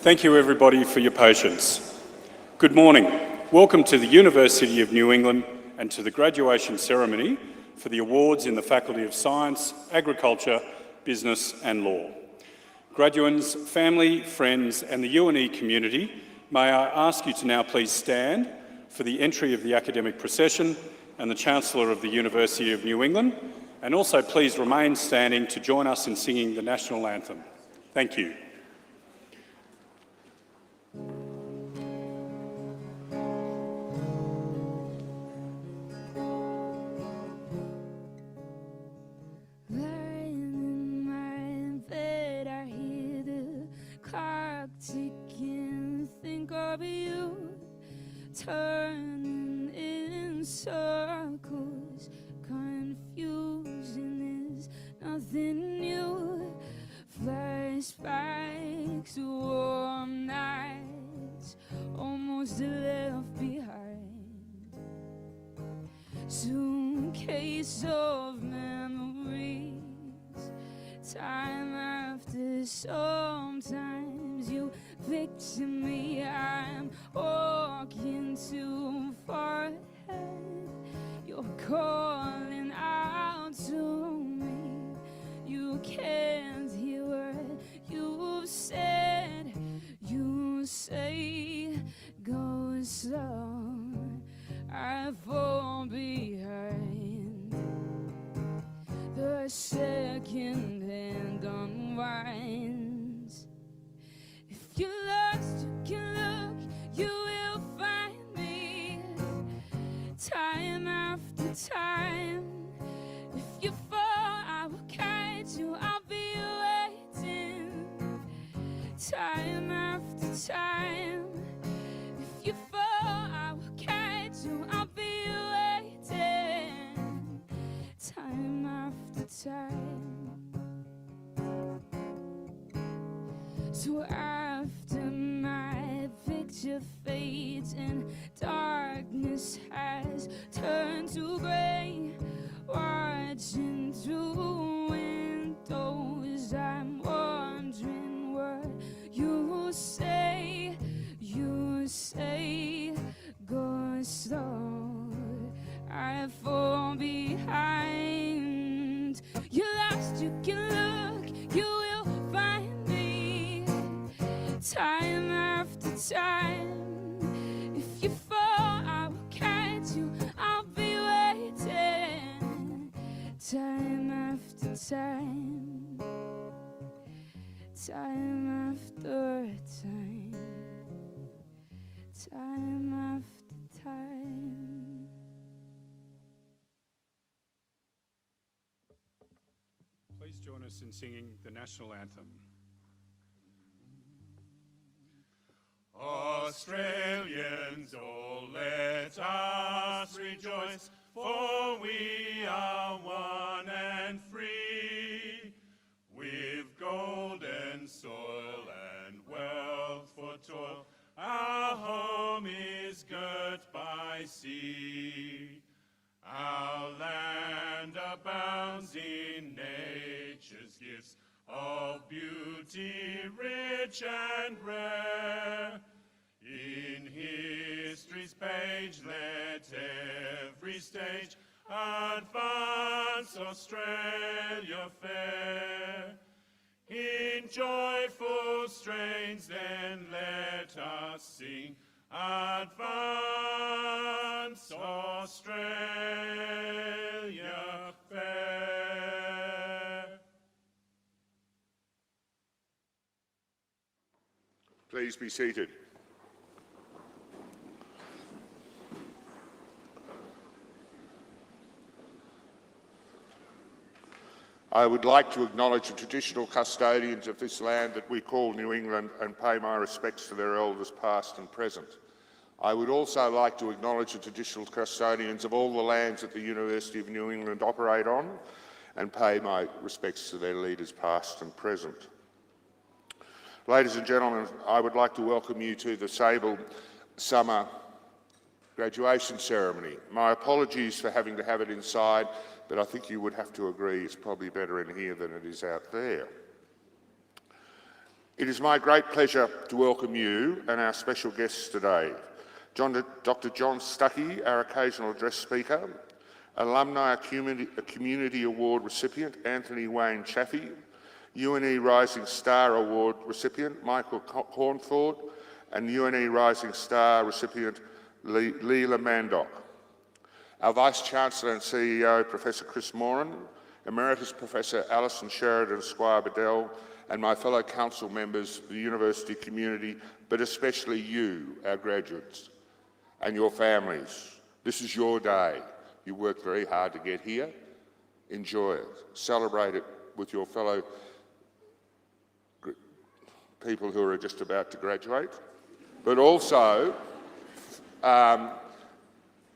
Thank you everybody for your patience. Good morning. Welcome to the University of New England and to the graduation ceremony for the awards in the Faculty of Science, Agriculture, Business and Law. Graduands, family, friends and the UNE community, may I ask you to now please stand for the entry of the academic procession and the Chancellor of the University of New England, and also please remain standing to join us in singing the National Anthem. Thank you. Ticking, think of you turning in circles. Confusion is nothing new. Flashbacks, warm nights, almost left behind. Suitcase of memories, time after sometimes you picture me, I'm walking too far ahead. You're calling out to me, you can't hear what you've said. You say, go slow, I fall behind. The second hand unwinds. If you're lost, you can look, you will find me. Time after time. If you fall, I will guide you, I'll be waiting. Time after time. If you fall, I will guide you, I'll be waiting. Time after time. So after my picture fades and darkness has turned to grey, watching through windows, I'm wondering what you say. You say, go slow, I fall behind. You're lost, you can look, you will find me. Time after time. If you fall, I will guide you, I'll be waiting. Time after time. Time after time. Time after time. Please join us in singing the National Anthem. Australians, oh, let us rejoice, for we are one and free. With golden soil and wealth for toil, our home is girt by sea. Our land abounds in nature's gifts of beauty rich and rare. In history's page let every stage advance Australia fair. In joyful strains then let us sing, advance Australia fair. Please be seated. I would like to acknowledge the traditional custodians of this land that we call New England and pay my respects to their elders past and present. I would also like to acknowledge the traditional custodians of all the lands that the University of New England operate on and pay my respects to their leaders past and present. Ladies and gentlemen, I would like to welcome you to the Sable Summer graduation ceremony. My apologies for having to have it inside, but I think you would have to agree it's probably better in here than it is out there. It is my great pleasure to welcome you and our special guests today. Dr John Stuckey, our occasional address speaker, Alumni Community Award recipient Anthony Wayne Chaffee, UNE Rising Star Award recipient Michael Cornford, and UNE Rising Star recipient Leela Mandock. Our Vice-Chancellor and CEO, Professor Chris Moran, Emeritus Professor Alison Sheridan Squire-Bedell, and my fellow council members of the university community, but especially you, our graduates, and your families. This is your day. You worked very hard to get here. Enjoy it. Celebrate it with your fellow people who are just about to graduate, but also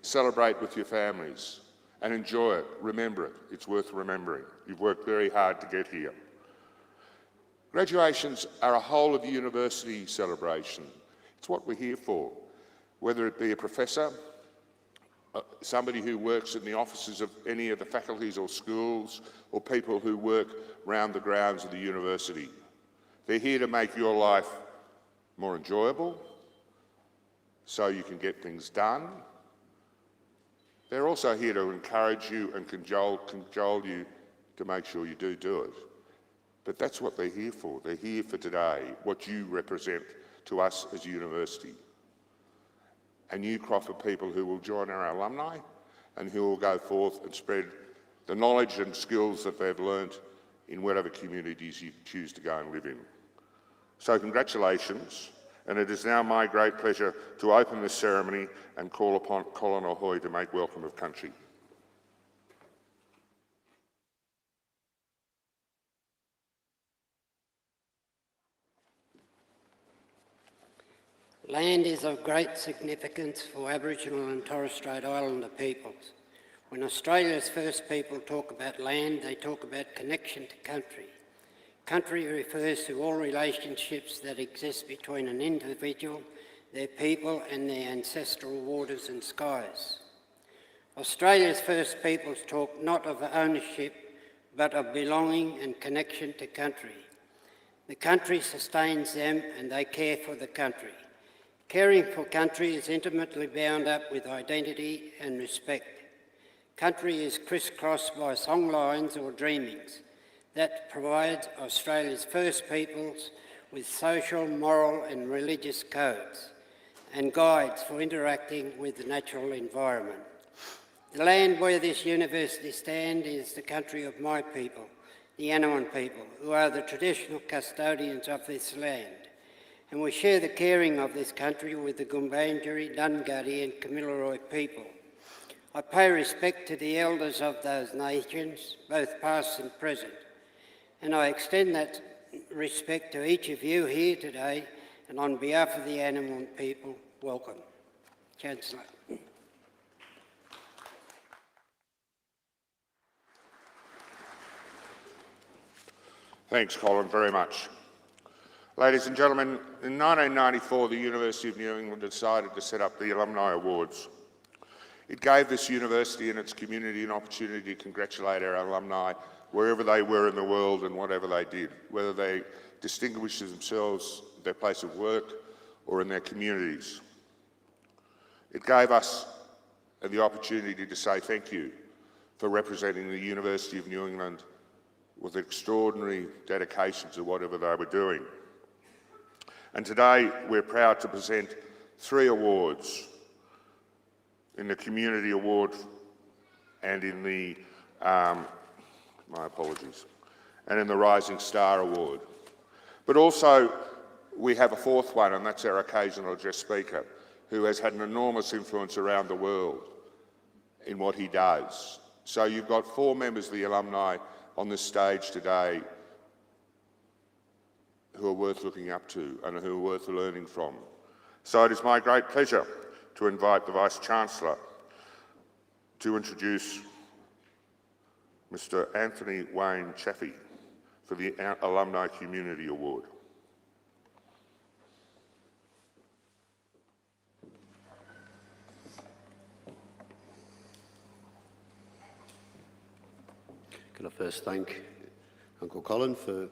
celebrate with your families and enjoy it. Remember it. It's worth remembering. You've worked very hard to get here. Graduations are a whole of university celebration. It's what we're here for, whether it be a professor, somebody who works in the offices of any of the faculties or schools, or people who work around the grounds of the university. They're here to make your life more enjoyable, so you can get things done. They're also here to encourage you and cajole you to make sure you do it. But that's what they're here for. They're here for today, what you represent to us as a university. A new crop of people who will join our alumni and who will go forth and spread the knowledge and skills that they've learnt in whatever communities you choose to go and live in. So congratulations, and it is now my great pleasure to open this ceremony and call upon Colin O'Hoy to make welcome of country. Land is of great significance for Aboriginal and Torres Strait Islander peoples. When Australia's first people talk about land, they talk about connection to country. Country refers to all relationships that exist between an individual, their people and their ancestral waters and skies. Australia's first peoples talk not of ownership, but of belonging and connection to country. The country sustains them and they care for the country. Caring for country is intimately bound up with identity and respect. Country is crisscrossed by songlines or dreamings that provides Australia's first peoples with social, moral and religious codes and guides for interacting with the natural environment. The land where this university stands is the country of my people, the Yanawan people, who are the traditional custodians of this land. And we share the caring of this country with the Gumbaynggirri, Dunghutti and Kamilaroi people. I pay respect to the elders of those nations, both past and present, and I extend that respect to each of you here today, and on behalf of the Yanawan people, welcome. Chancellor. Thanks, Colin, very much. Ladies and gentlemen, in 1994, the University of New England decided to set up the Alumni Awards. It gave this university and its community an opportunity to congratulate our alumni wherever they were in the world and whatever they did, whether they distinguished themselves at their place of work or in their communities. It gave us the opportunity to say thank you for representing the University of New England with extraordinary dedication to whatever they were doing. And today we're proud to present 3 awards in the Community Award and in the, my apologies, and in the Rising Star Award. But also we have a 4th one, and that's our occasional address speaker, who has had an enormous influence around the world in what he does. So you've got 4 members of the alumni on this stage today who are worth looking up to and who are worth learning from. So it is my great pleasure to invite the Vice-Chancellor to introduce Mr. Anthony Wayne Chaffee for the Alumni Community Award. Can I first thank Uncle Colin for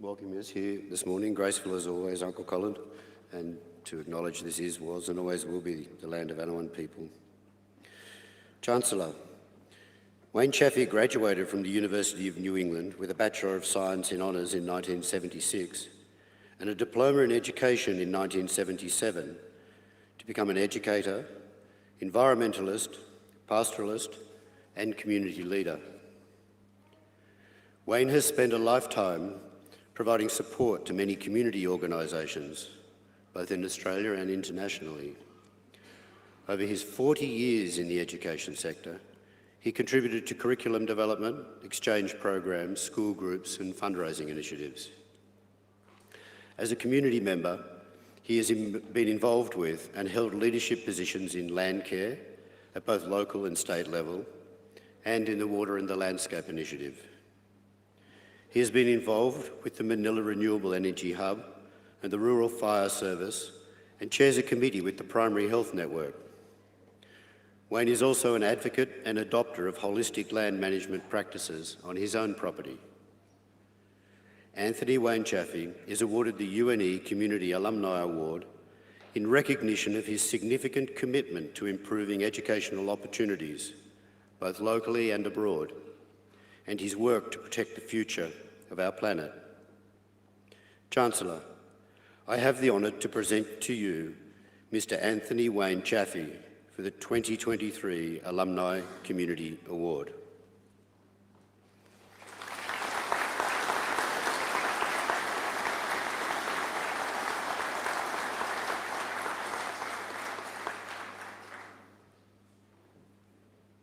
welcome us here this morning, graceful as always, Uncle Colin, and to acknowledge this is, was and always will be the land of Anaiwan people. Chancellor, Wayne Chaffee graduated from the University of New England with a Bachelor of Science in Honours in 1976 and a Diploma in Education in 1977 to become an educator, environmentalist, pastoralist and community leader. Wayne has spent a lifetime providing support to many community organisations, both in Australia and internationally. Over his 40 years in the education sector, he contributed to curriculum development, exchange programs, school groups and fundraising initiatives. As a community member, he has been involved with and held leadership positions in land care at both local and state level and in the Water and the Landscape Initiative. He has been involved with the Manila Renewable Energy Hub and the Rural Fire Service and chairs a committee with the Primary Health Network. Wayne is also an advocate and adopter of holistic land management practices on his own property. Anthony Wayne Chaffee is awarded the UNE Community Alumni Award in recognition of his significant commitment to improving educational opportunities, both locally and abroad, and his work to protect the future of our planet. Chancellor, I have the honour to present to you Mr. Anthony Wayne Chaffee for the 2023 Alumni Community Award.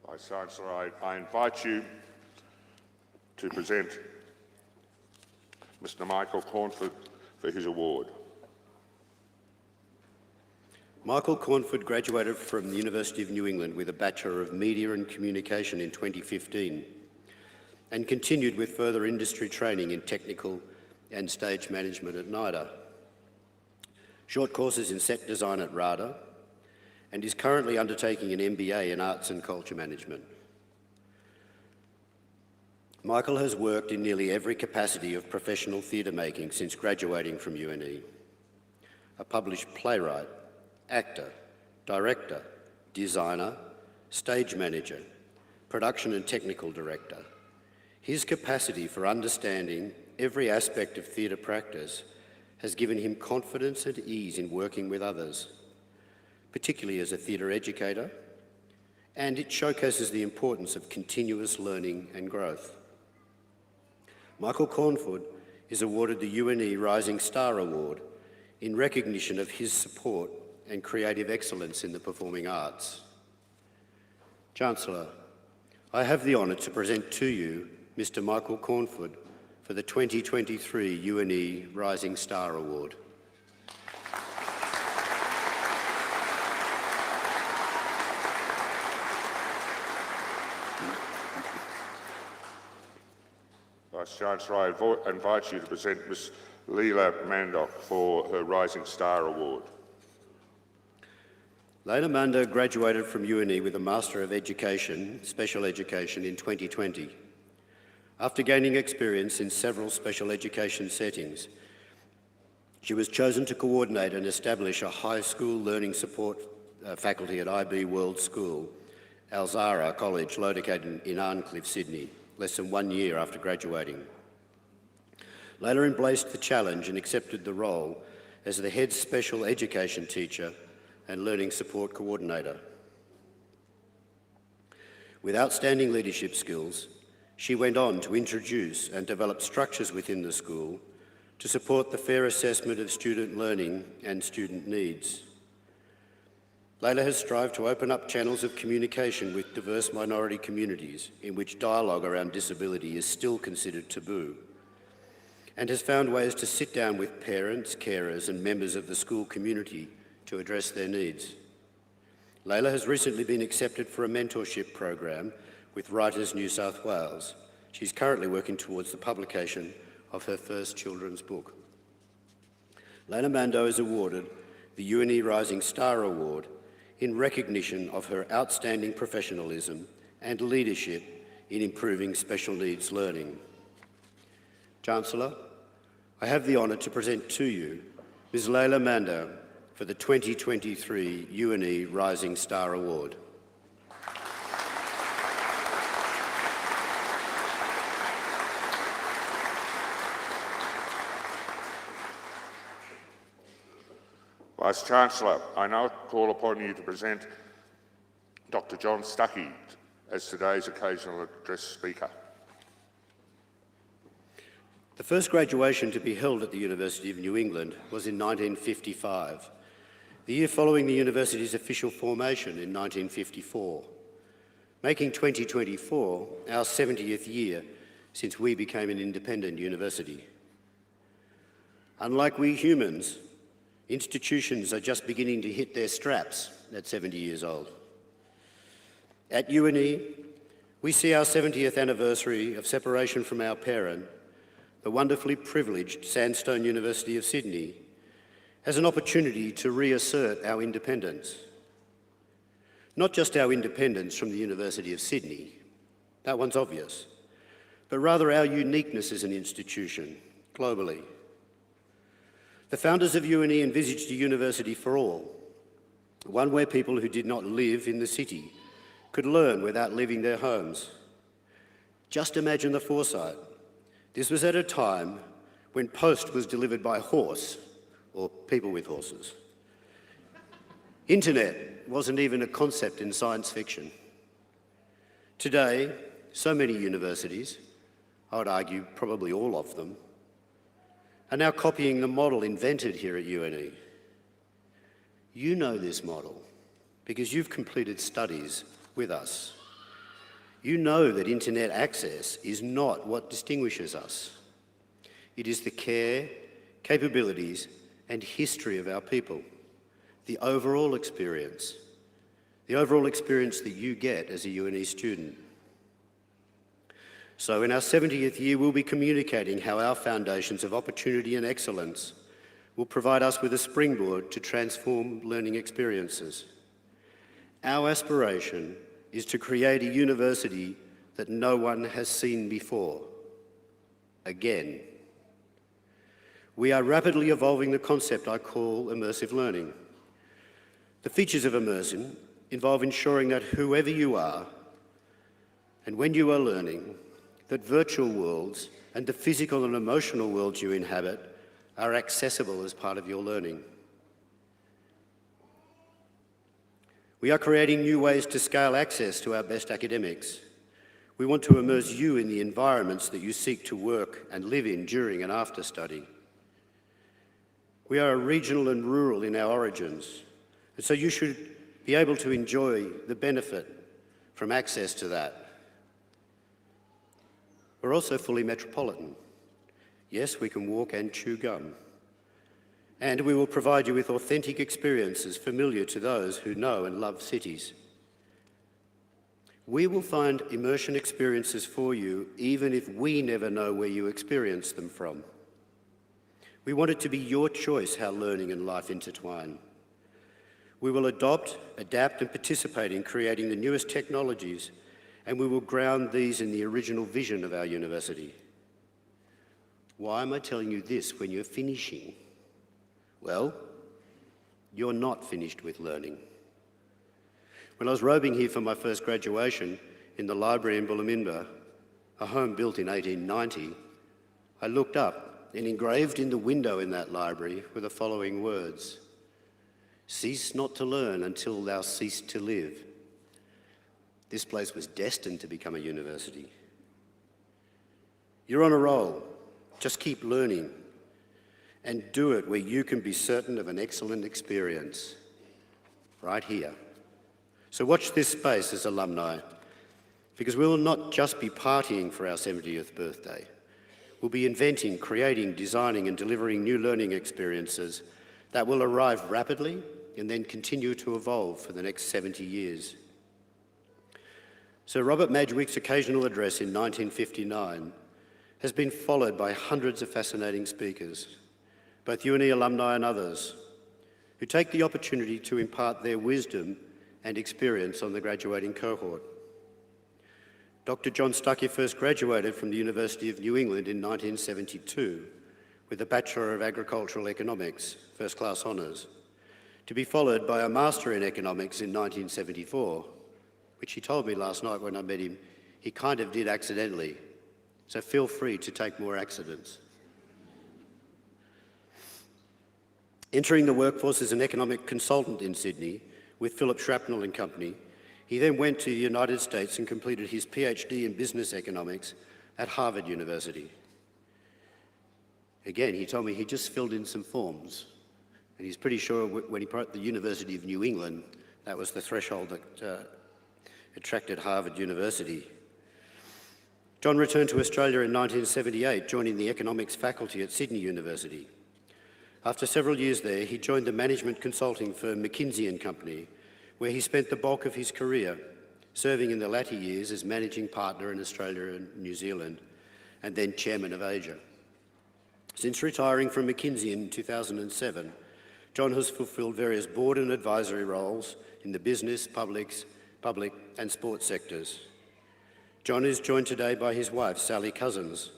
Vice Chancellor, I invite you to present Mr. Michael Cornford for his award. Michael Cornford graduated from the University of New England with a Bachelor of Media and Communication in 2015 and continued with further industry training in technical and stage management at NIDA, short courses in set design at RADA, and is currently undertaking an MBA in Arts and Culture Management. Michael has worked in nearly every capacity of professional theatre making since graduating from UNE. A published playwright, actor, director, designer, stage manager, production and technical director. His capacity for understanding every aspect of theatre practice has given him confidence and ease in working with others, particularly as a theatre educator, and it showcases the importance of continuous learning and growth. Michael Cornford is awarded the UNE Rising Star Award in recognition of his support and creative excellence in the performing arts. Chancellor, I have the honour to present to you Mr. Michael Cornford for the 2023 UNE Rising Star Award. Vice Chancellor, I invite you to present Ms. Leila Mandock for her Rising Star Award. Leila Manda graduated from UNE with a Master of Education, Special Education in 2020. After gaining experience in several special education settings, she was chosen to coordinate and establish a high school learning support faculty at IB World School, Alzara College, located in Arncliffe, Sydney, less than 1 year after graduating. Leila embraced the challenge and accepted the role as the head special education teacher and learning support coordinator. With outstanding leadership skills, she went on to introduce and develop structures within the school to support the fair assessment of student learning and student needs. Leila has strived to open up channels of communication with diverse minority communities in which dialogue around disability is still considered taboo, and has found ways to sit down with parents, carers and members of the school community to address their needs. Leila has recently been accepted for a mentorship program with Writers New South Wales. She's currently working towards the publication of her first children's book. Leila Mando is awarded the UNE Rising Star Award in recognition of her outstanding professionalism and leadership in improving special needs learning. Chancellor, I have the honour to present to you Ms. Leila Manda for the 2023 UNE Rising Star Award. Vice-Chancellor, I now call upon you to present Dr John Stuckey as today's occasional address speaker. The first graduation to be held at the University of New England was in 1955, the year following the university's official formation in 1954, making 2024 our 70th year since we became an independent university. Unlike we humans, institutions are just beginning to hit their straps at 70 years old. At UNE, we see our 70th anniversary of separation from our parent, the wonderfully privileged Sandstone University of Sydney, as an opportunity to reassert our independence. Not just our independence from the University of Sydney, that one's obvious, but rather our uniqueness as an institution, globally. The founders of UNE envisaged a university for all, one where people who did not live in the city could learn without leaving their homes. Just imagine the foresight. This was at a time when post was delivered by horse, or people with horses. Internet wasn't even a concept in science fiction. Today, so many universities, I would argue probably all of them, are now copying the model invented here at UNE. You know this model because you've completed studies with us. You know that internet access is not what distinguishes us. It is the care, capabilities, and history of our people, the overall experience that you get as a UNE student. So in our 70th year, we'll be communicating how our foundations of opportunity and excellence will provide us with a springboard to transform learning experiences. Our aspiration is to create a university that no one has seen before. Again. We are rapidly evolving the concept I call immersive learning. The features of immersion involve ensuring that whoever you are, and when you are learning, that virtual worlds and the physical and emotional worlds you inhabit are accessible as part of your learning. We are creating new ways to scale access to our best academics. We want to immerse you in the environments that you seek to work and live in during and after study. We are regional and rural in our origins, and so you should be able to enjoy the benefit from access to that. We're also fully metropolitan. Yes, we can walk and chew gum. And we will provide you with authentic experiences familiar to those who know and love cities. We will find immersion experiences for you even if we never know where you experience them from. We want it to be your choice how learning and life intertwine. We will adopt, adapt and participate in creating the newest technologies, and we will ground these in the original vision of our university. Why am I telling you this when you're finishing? Well, you're not finished with learning. When I was robing here for my first graduation in the library in Bulaminda, a home built in 1890, I looked up, and engraved in the window in that library were the following words: "Cease not to learn until thou cease to live." This place was destined to become a university. You're on a roll. Just keep learning and do it where you can be certain of an excellent experience, right here. So watch this space as alumni, because we will not just be partying for our 70th birthday. We'll be inventing, creating, designing and delivering new learning experiences that will arrive rapidly and then continue to evolve for the next 70 years. Sir Robert Madgwick's occasional address in 1959 has been followed by hundreds of fascinating speakers, both UNE alumni and others, who take the opportunity to impart their wisdom and experience on the graduating cohort. Dr John Stuckey first graduated from the University of New England in 1972 with a Bachelor of Agricultural Economics, first class honours, to be followed by a Master in Economics in 1974, which he told me last night when I met him, he kind of did accidentally. So feel free to take more accidents. Entering the workforce as an economic consultant in Sydney with Philip Shrapnel and Company, he then went to the United States and completed his PhD in business economics at Harvard University. Again, he told me he just filled in some forms, and he's pretty sure when he wrote the University of New England, that was the threshold that attracted Harvard University. John returned to Australia in 1978, joining the economics faculty at Sydney University. After several years there, he joined the management consulting firm McKinsey & Company, where he spent the bulk of his career, serving in the latter years as managing partner in Australia and New Zealand, and then chairman of Asia. Since retiring from McKinsey in 2007, John has fulfilled various board and advisory roles in the business, public and sports sectors. John is joined today by his wife, Sally Cousins,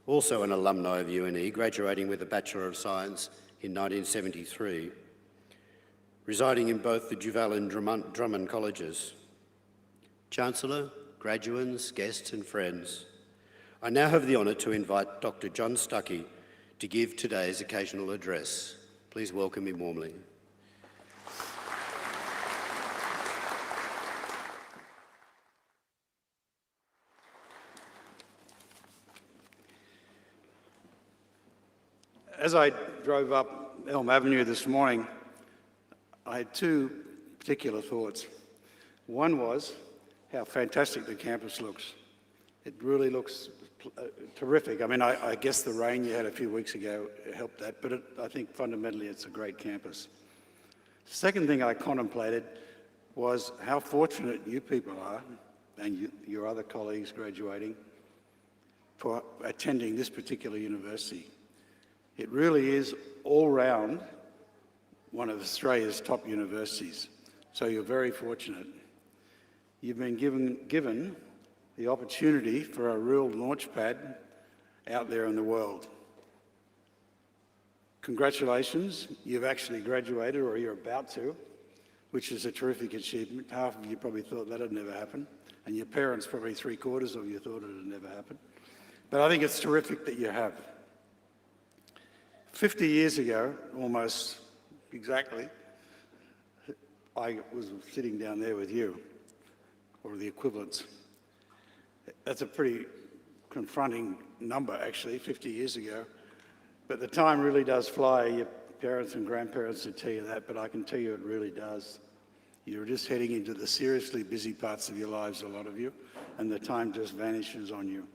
also an alumni of UNE, graduating with a Bachelor of Science in 1973, residing in both the Duval and Drummond colleges. Chancellor, graduands, guests and friends, I now have the honour to invite Dr John Stuckey to give today's occasional address. Please welcome him warmly. As I drove up Elm Avenue this morning, I had two particular thoughts. One was how fantastic the campus looks. It really looks terrific. I mean, I guess the rain you had a few weeks ago helped that, but I think fundamentally it's a great campus. The second thing I contemplated was how fortunate you people are, and your other colleagues graduating, for attending this particular university. It really is all round one of Australia's top universities, so you're very fortunate. You've been given the opportunity for a real launch pad out there in the world. Congratulations, you've actually graduated, or you're about to, which is a terrific achievement. Half of you probably thought that would never happen, and your parents, probably 3/4 of you, thought it would never happen. But I think it's terrific that you have. 50 years ago, almost exactly, I was sitting down there with you, or the equivalents. That's a pretty confronting number, actually, 50 years ago. But the time really does fly. Your parents and grandparents would tell you that, but I can tell you it really does. You're just heading into the seriously busy parts of your lives, a lot of you, and the time just vanishes on you.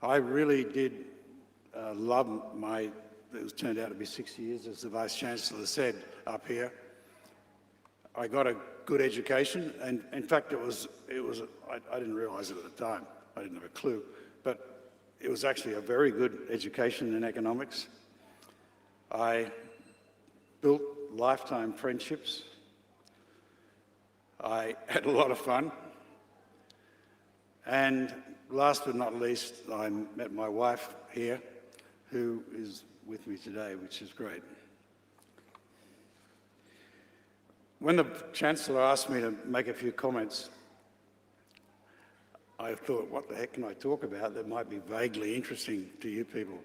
I really did love it turned out to be 6 years, as the Vice-Chancellor said up here. I got a good education, and in fact I didn't realise it at the time, I didn't have a clue, but it was actually a very good education in economics. I built lifetime friendships. I had a lot of fun. And last but not least, I met my wife here, who is with me today, which is great. When the Chancellor asked me to make a few comments, I thought, what the heck can I talk about that might be vaguely interesting to you people?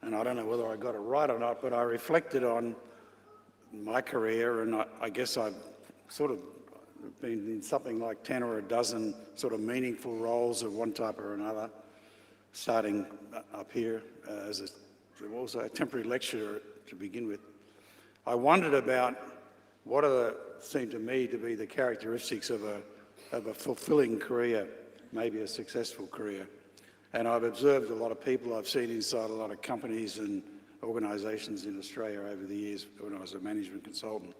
And I don't know whether I got it right or not, but I reflected on my career, and I guess I've sort of been in something like 10 or a dozen sort of meaningful roles of one type or another, starting up here as a temporary lecturer to begin with. I wondered about what seemed to me to be the characteristics of a fulfilling career, maybe a successful career. And I've observed a lot of people. I've seen inside a lot of companies and organisations in Australia over the years when I was a management consultant.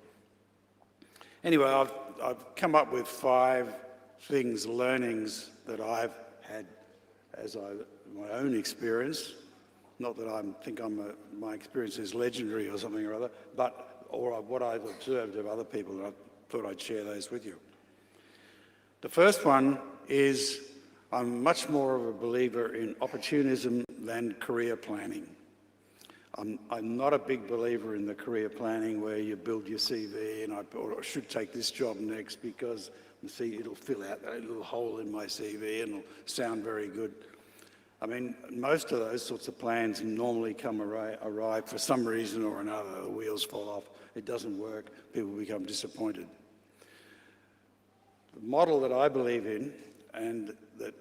Anyway, I've come up with 5 learnings that I've had as my own experience. Not that I think my experience is legendary or something or other, or what I've observed of other people, and I thought I'd share those with you. The first one is I'm much more of a believer in opportunism than career planning. I'm not a big believer in the career planning where you build your CV and I should take this job next because see, it'll fill out that little hole in my CV and it'll sound very good. I mean, most of those sorts of plans normally come awry for some reason or another. The wheels fall off, it doesn't work, people become disappointed. The model that I believe in and that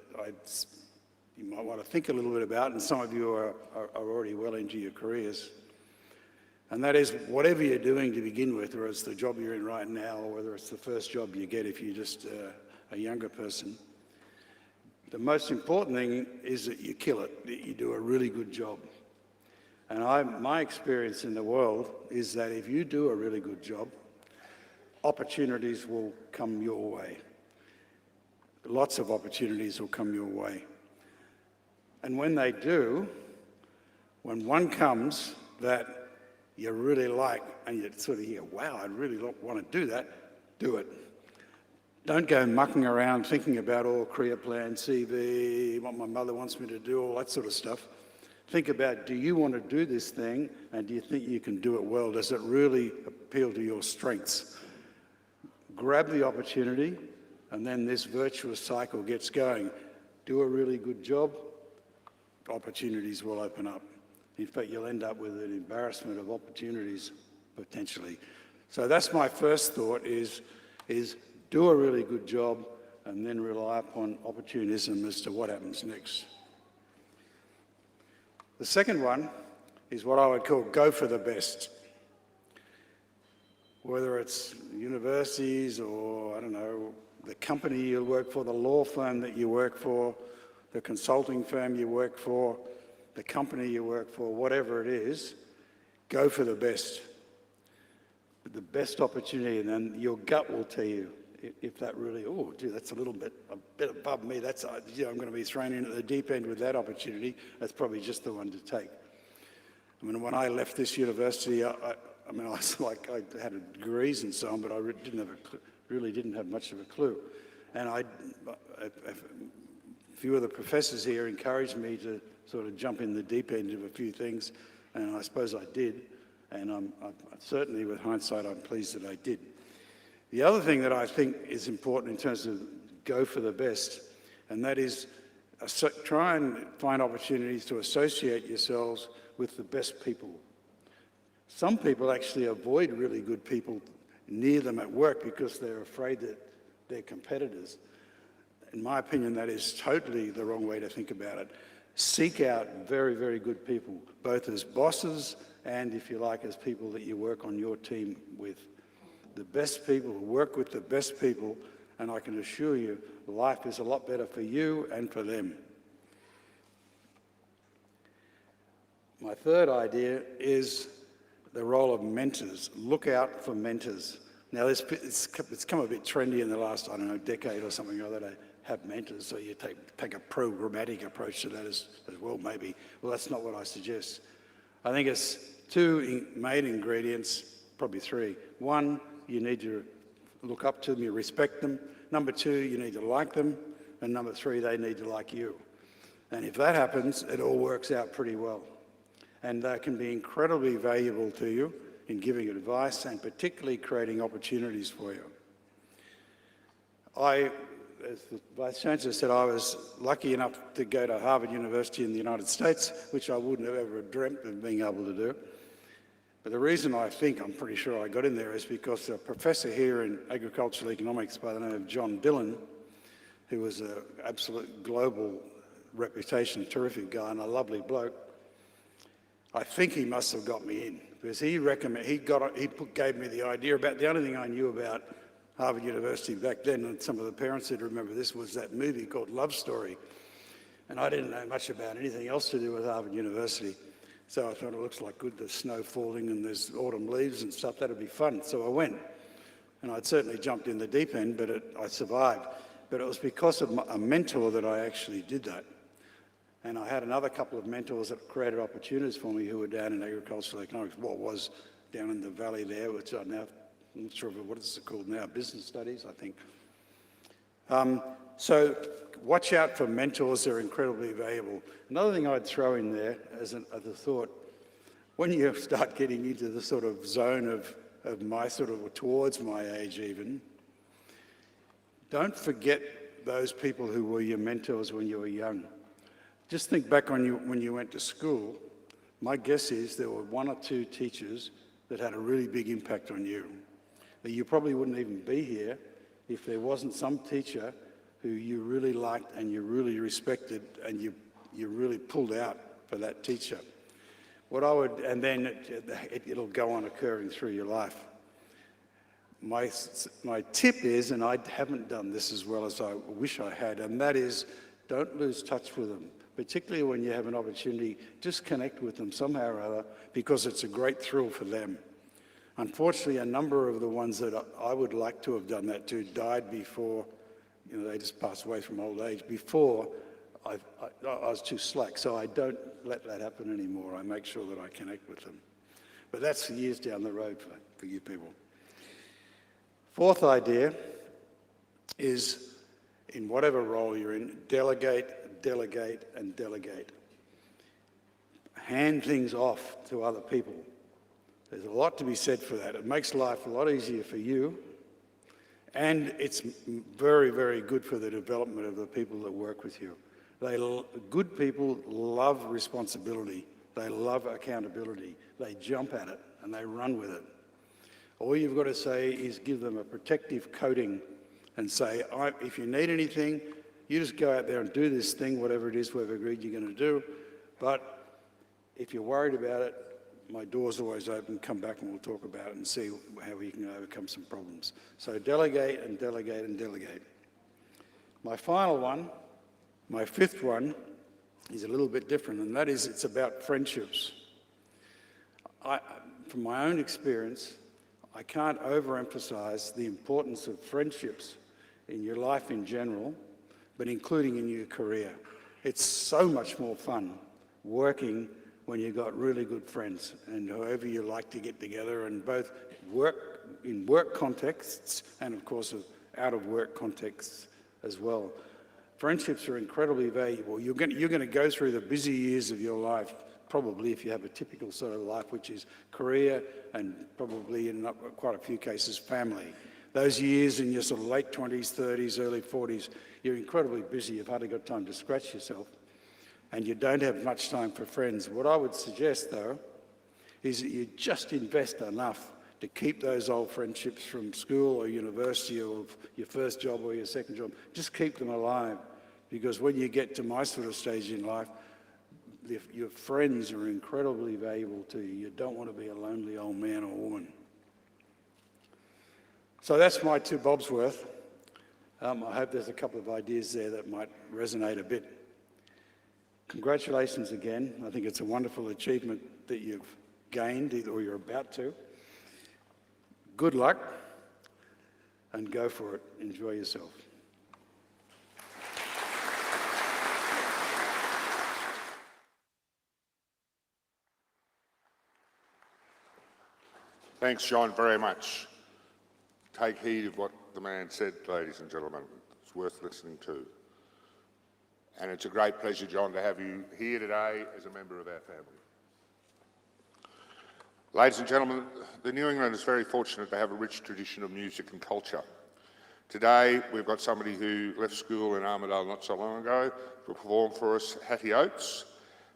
you might want to think a little bit about, and some of you are already well into your careers, and that is whatever you're doing to begin with, whether it's the job you're in right now or whether it's the first job you get if you're just a younger person, the most important thing is that you kill it, that you do a really good job. And my experience in the world is that if you do a really good job, opportunities will come your way. Lots of opportunities will come your way. And when they do, when one comes that you really like and you sort of hear, wow, I really want to do that, do it. Don't go mucking around thinking about all career plan, CV, what my mother wants me to do, all that sort of stuff. Think about, do you want to do this thing and do you think you can do it well? Does it really appeal to your strengths? Grab the opportunity and then this virtuous cycle gets going. Do a really good job, opportunities will open up. In fact, you'll end up with an embarrassment of opportunities, potentially. So that's my first thought is do a really good job and then rely upon opportunism as to what happens next. The second one is what I would call go for the best. Whether it's universities or, I don't know, the company you work for, the law firm that you work for, the consulting firm you work for, the company you work for, whatever it is, go for the best. The best opportunity, and then your gut will tell you if that really, oh, gee, that's a bit above me. That's, you know, I'm going to be thrown in at the deep end with that opportunity. That's probably just the one to take. I mean, when I left this university, I was like, I had degrees and so on, but I really didn't have much of a clue. And a few of the professors here encouraged me to sort of jump in the deep end of a few things, and I suppose I did. And I'm certainly, with hindsight, I'm pleased that I did. The other thing that I think is important in terms of go for the best, and that is try and find opportunities to associate yourselves with the best people. Some people actually avoid really good people near them at work because they're afraid that they're competitors. In my opinion, that is totally the wrong way to think about it. Seek out very, very good people, both as bosses and, if you like, as people that you work on your team with. The best people, work with the best people, and I can assure you, life is a lot better for you and for them. My third idea is the role of mentors. Look out for mentors. Now, it's come a bit trendy in the last, I don't know, decade or something like that to have mentors, so you take a programmatic approach to that as well, maybe. Well, that's not what I suggest. I think it's two main ingredients, probably three. One, you need to look up to them, you respect them. Number two, you need to like them. And number three, they need to like you. And if that happens, it all works out pretty well. And they can be incredibly valuable to you in giving advice and particularly creating opportunities for you. As the Vice Chancellor said, I was lucky enough to go to Harvard University in the United States, which I wouldn't have ever dreamt of being able to do. But the reason I'm pretty sure I got in there is because a professor here in agricultural economics by the name of John Dillon, who was an absolute global reputation, terrific guy and a lovely bloke, I think he must have got me in because he gave me the idea about, the only thing I knew about Harvard University back then, and some of the parents would remember this, was that movie called Love Story. And I didn't know much about anything else to do with Harvard University. So I thought, it looks like good, there's snow falling and there's autumn leaves and stuff, that'd be fun. So I went. And I'd certainly jumped in the deep end, but I survived. But it was because of a mentor that I actually did that. And I had another couple of mentors that created opportunities for me who were down in agricultural economics, what was down in the valley there, which I'm not sure what it's called now, business studies, I think. So watch out for mentors, they're incredibly valuable. Another thing I'd throw in there as a thought, when you start getting into the sort of zone of my sort of, towards my age even, don't forget those people who were your mentors when you were young. Just think back on when you went to school. My guess is there were one or two teachers that had a really big impact on you. That you probably wouldn't even be here if there wasn't some teacher who you really liked and you really respected and you really pulled out for that teacher. And then it'll go on occurring through your life. My tip is, and I haven't done this as well as I wish I had, and that is don't lose touch with them, particularly when you have an opportunity. Just connect with them somehow or other, because it's a great thrill for them. Unfortunately, a number of the ones that I would like to have done that to died before, they just passed away from old age, before I was too slack. So I don't let that happen anymore. I make sure that I connect with them. But that's years down the road for you people. Fourth idea is, in whatever role you're in, delegate, delegate, and delegate. Hand things off to other people. There's a lot to be said for that. It makes life a lot easier for you, and it's very, very good for the development of the people that work with you. Good people love responsibility. They love accountability. They jump at it and they run with it. All you've got to say is give them a protective coating and say, if you need anything, you just go out there and do this thing, whatever it is we've agreed you're going to do. But if you're worried about it, my door's always open. Come back and we'll talk about it and see how we can overcome some problems. So delegate and delegate and delegate. My final one, my fifth one, is a little bit different, and that is it's about friendships. From my own experience, I can't overemphasize the importance of friendships in your life in general, but including in your career. It's so much more fun working when you've got really good friends and whoever you like to get together, and both in work contexts and, of course, out of work contexts as well. Friendships are incredibly valuable. You're going to go through the busy years of your life, probably if you have a typical sort of life, which is career and probably in quite a few cases family. Those years in your sort of late 20s, 30s, early 40s, you're incredibly busy. You've hardly got time to scratch yourself, and you don't have much time for friends. What I would suggest, though, is that you just invest enough to keep those old friendships from school or university or your first job or your second job. Just keep them alive, because when you get to my sort of stage in life, your friends are incredibly valuable to you. You don't want to be a lonely old man or woman. So that's my 2 bobs worth. I hope there's a couple of ideas there that might resonate a bit. Congratulations again. I think it's a wonderful achievement that you've gained, or you're about to. Good luck, and go for it. Enjoy yourself. Thanks, John, very much. Take heed of what the man said, ladies and gentlemen. It's worth listening to. And it's a great pleasure, John, to have you here today as a member of our family. Ladies and gentlemen, the New England is very fortunate to have a rich tradition of music and culture. Today, we've got somebody who left school in Armidale not so long ago to perform for us, Hattie Oates.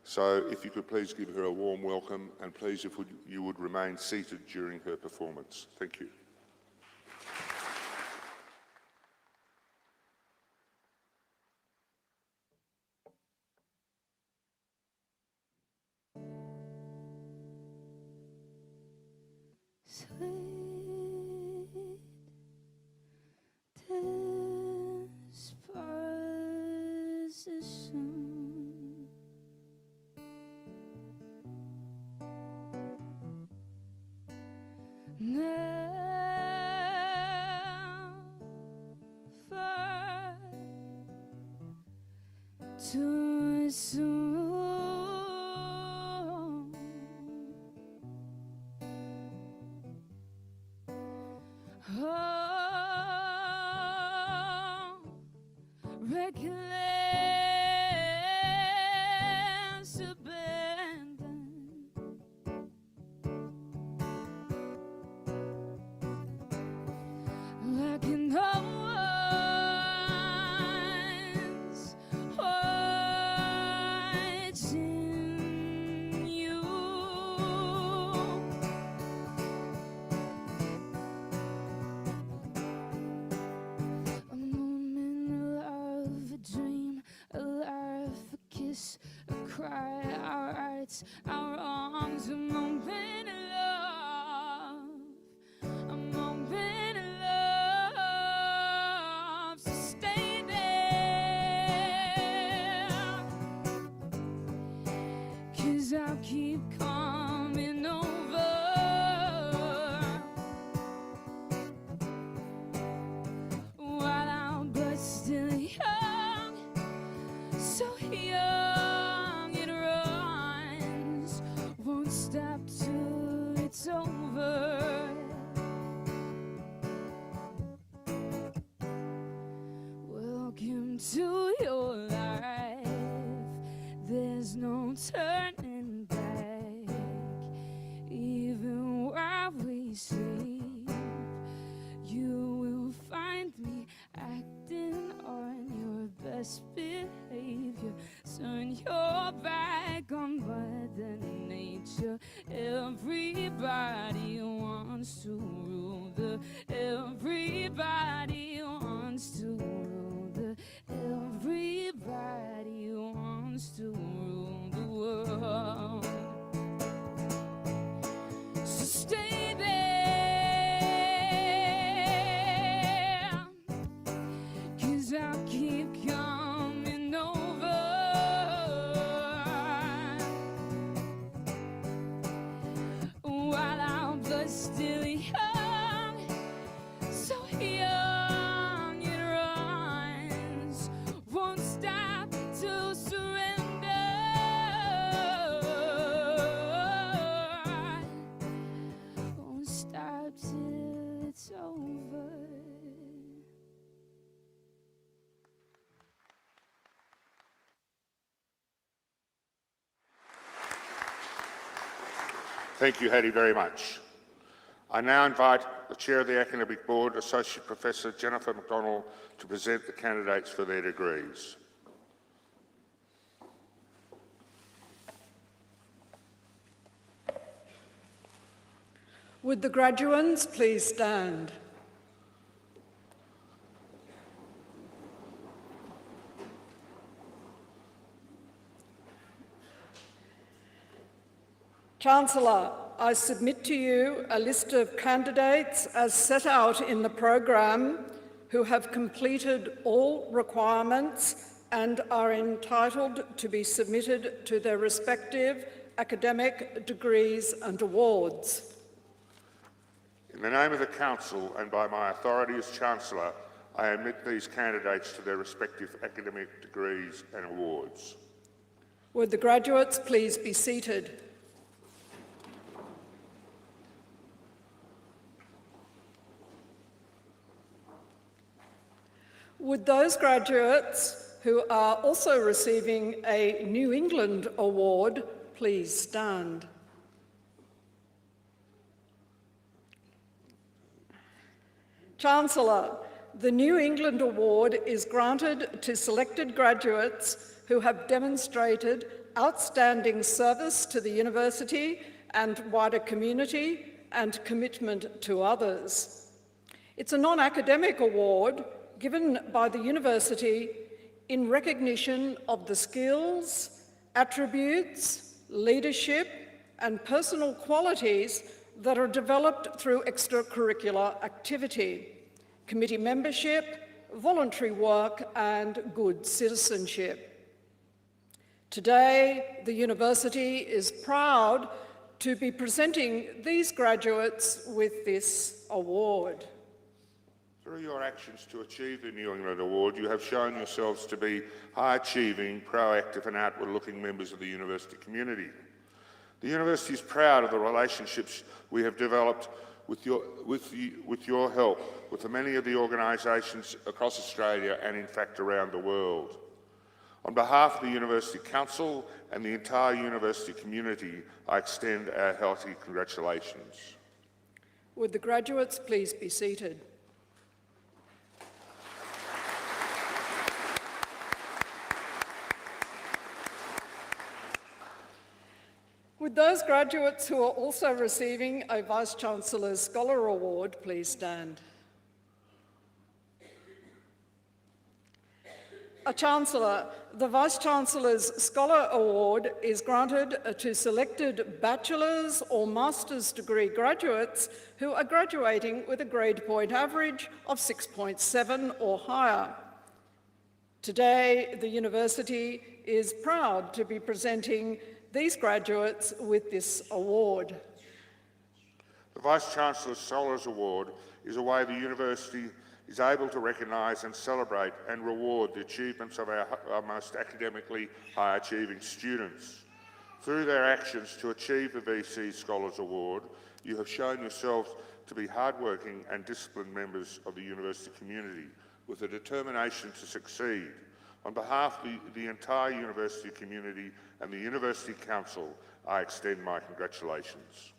So if you could please give her a warm welcome, and please if you would remain seated during her performance. Thank you. Sweet disposition, never too soon. Oh, reckless abandon, right our wrongs. A moment of love, a moment of love. So stay there, 'cause I'll keep coming over while our blood's still young, so young it runs, won't stop till it's over. Welcome to your life, there's no turning back. Even while we sleep, you will find me acting on your best behavior. Turn your back on Mother Nature. Everybody wants to rule the, everybody wants to rule the, everybody wants to rule the world. So stay there, 'cause I'll keep coming over while our blood's still young, so young it runs, won't stop to surrender, won't stop till it's over. Thank you, Hattie, very much. I now invite the Chair of the Academic Board, Associate Professor Jennifer McDonald, to present the candidates for their degrees. Would the graduands please stand? Chancellor, I submit to you a list of candidates as set out in the program who have completed all requirements and are entitled to be submitted to their respective academic degrees and awards. In the name of the Council and by my authority as Chancellor, I admit these candidates to their respective academic degrees and awards. Would the graduates please be seated? Would those graduates who are also receiving a New England Award please stand? Chancellor, the New England Award is granted to selected graduates who have demonstrated outstanding service to the university and wider community and commitment to others. It's a non-academic award given by the university in recognition of the skills, attributes, leadership, and personal qualities that are developed through extracurricular activity, committee membership, voluntary work, and good citizenship. Today, the university is proud to be presenting these graduates with this award. Through your actions to achieve the New England Award, you have shown yourselves to be high-achieving, proactive and outward-looking members of the university community. The university is proud of the relationships we have developed with your help with many of the organisations across Australia and in fact around the world. On behalf of the University Council and the entire university community, I extend our hearty congratulations. Would the graduates please be seated? Would those graduates who are also receiving a Vice-Chancellor's Scholar Award please stand? Chancellor, The Vice-Chancellor's Scholar Award is granted to selected bachelor's or master's degree graduates who are graduating with a grade point average of 6.7 or higher. Today, the university is proud to be presenting these graduates with this award. The Vice-Chancellor's Scholars Award is a way the university is able to recognise and celebrate and reward the achievements of our most academically high-achieving students. Through their actions to achieve the VC Scholars Award, you have shown yourselves to be hard-working and disciplined members of the university community with a determination to succeed. On behalf of the entire university community and the University Council, I extend my congratulations.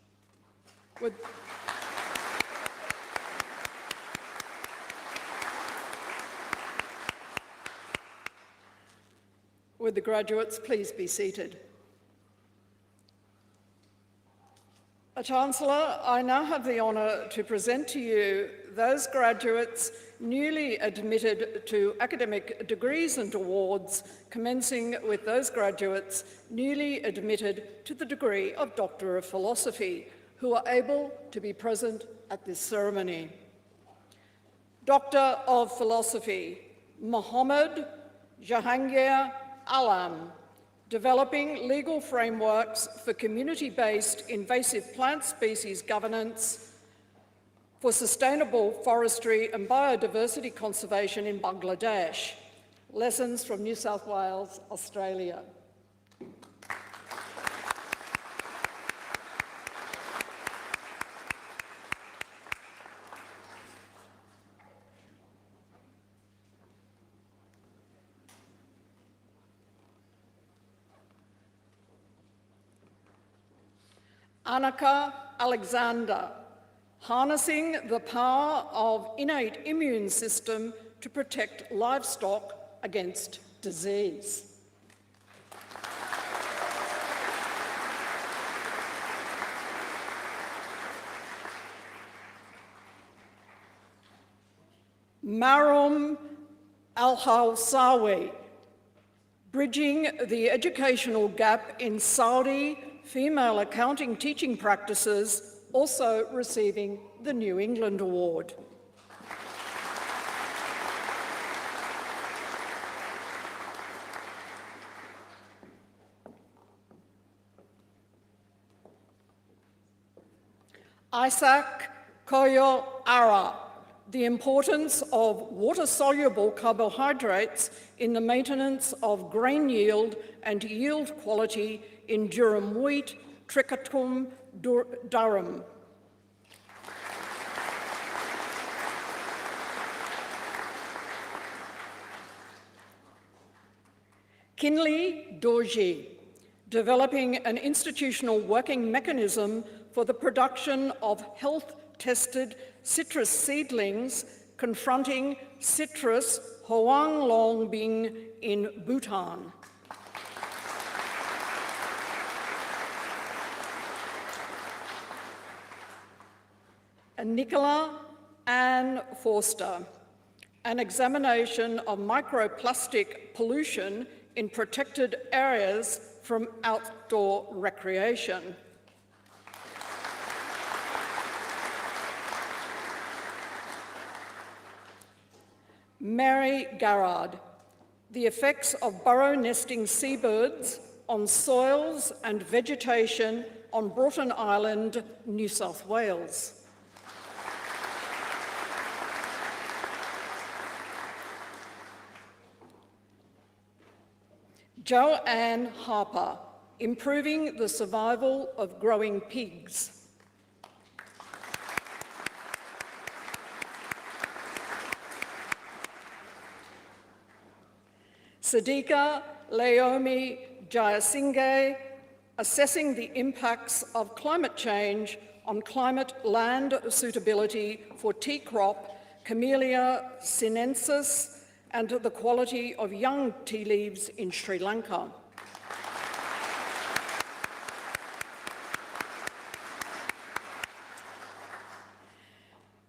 Would the graduates please be seated? Chancellor, I now have the honour to present to you those graduates newly admitted to academic degrees and awards, commencing with those graduates newly admitted to the degree of Doctor of Philosophy, who are able to be present at this ceremony. Doctor of Philosophy, Mohammed Jahangir Alam, developing legal frameworks for community-based invasive plant species governance for sustainable forestry and biodiversity conservation in Bangladesh. Lessons from New South Wales, Australia. Annika Alexander, harnessing the power of innate immune system to protect livestock against disease. Marum Al-Hawsawi, bridging the educational gap in Saudi female accounting teaching practices, also receiving the New England Award. Isaac Koyo Ara, the importance of water-soluble carbohydrates in the maintenance of grain yield and yield quality in durum wheat, Trichotillum durum. Kinley Dorji, developing an institutional working mechanism for the production of health-tested citrus seedlings confronting citrus Hoang-Long-Bing in Bhutan. And Nicola Ann Forster, an examination of microplastic pollution in protected areas from outdoor recreation. Mary Garrard, the effects of burrow nesting seabirds on soils and vegetation on Broughton Island, New South Wales. Joanne Harper, improving the survival of growing pigs. Sadiqa Laomi Jayasinghe, assessing the impacts of climate change on climate land suitability for tea crop, Camellia sinensis, and the quality of young tea leaves in Sri Lanka.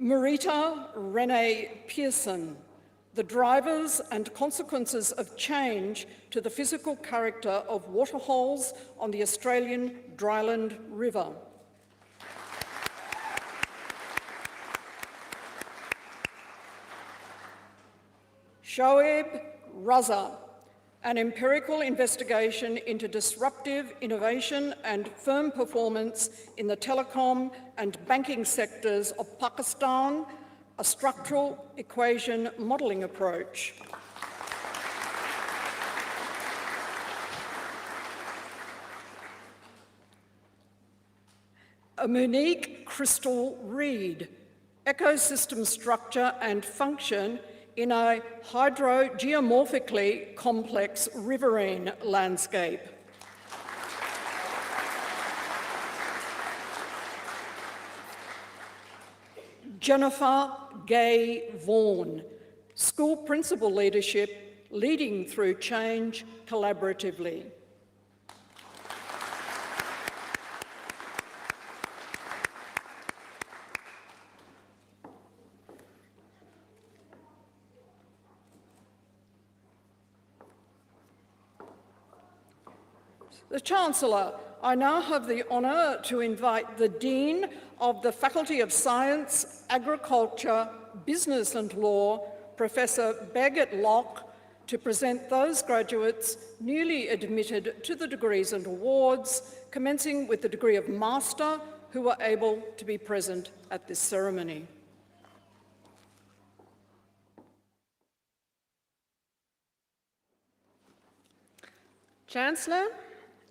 Marita Renee Pearson, the drivers and consequences of change to the physical character of waterholes on the Australian Dryland River. Shoaib Raza, an empirical investigation into disruptive innovation and firm performance in the telecom and banking sectors of Pakistan, a structural equation modelling approach. A Monique Crystal Reed, ecosystem structure and function in a hydrogeomorphically complex riverine landscape. Jennifer Gay Vaughan, school principal leadership, leading through change collaboratively. The Chancellor, I now have the honour to invite the Dean of the Faculty of Science, Agriculture, Business and Law, Professor Bagot Locke, to present those graduates newly admitted to the degrees and awards, commencing with the degree of Master, who were able to be present at this ceremony. Chancellor,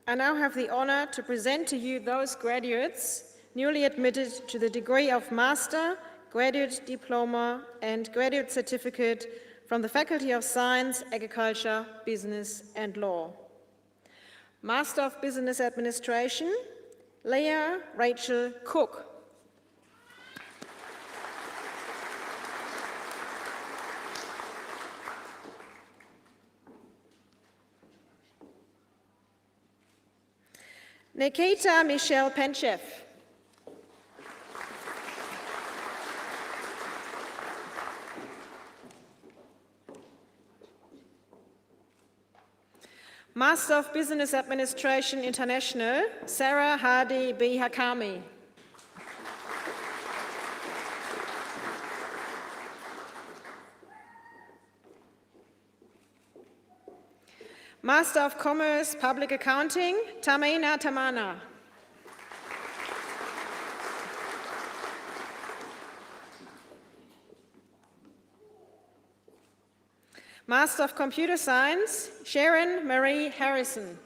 I now have the honour to present to you those graduates newly admitted to the degree of Master, Graduate Diploma and Graduate Certificate from the Faculty of Science, Agriculture, Business and Law. Master of Business Administration, Leah Rachel Cook. Nikita Michelle Penchev. Master of Business Administration International, Sarah Hardy B. Hakami. Master of Commerce, Public Accounting, Tameina Tamana. Master of Computer Science, Sharon Marie Harrison.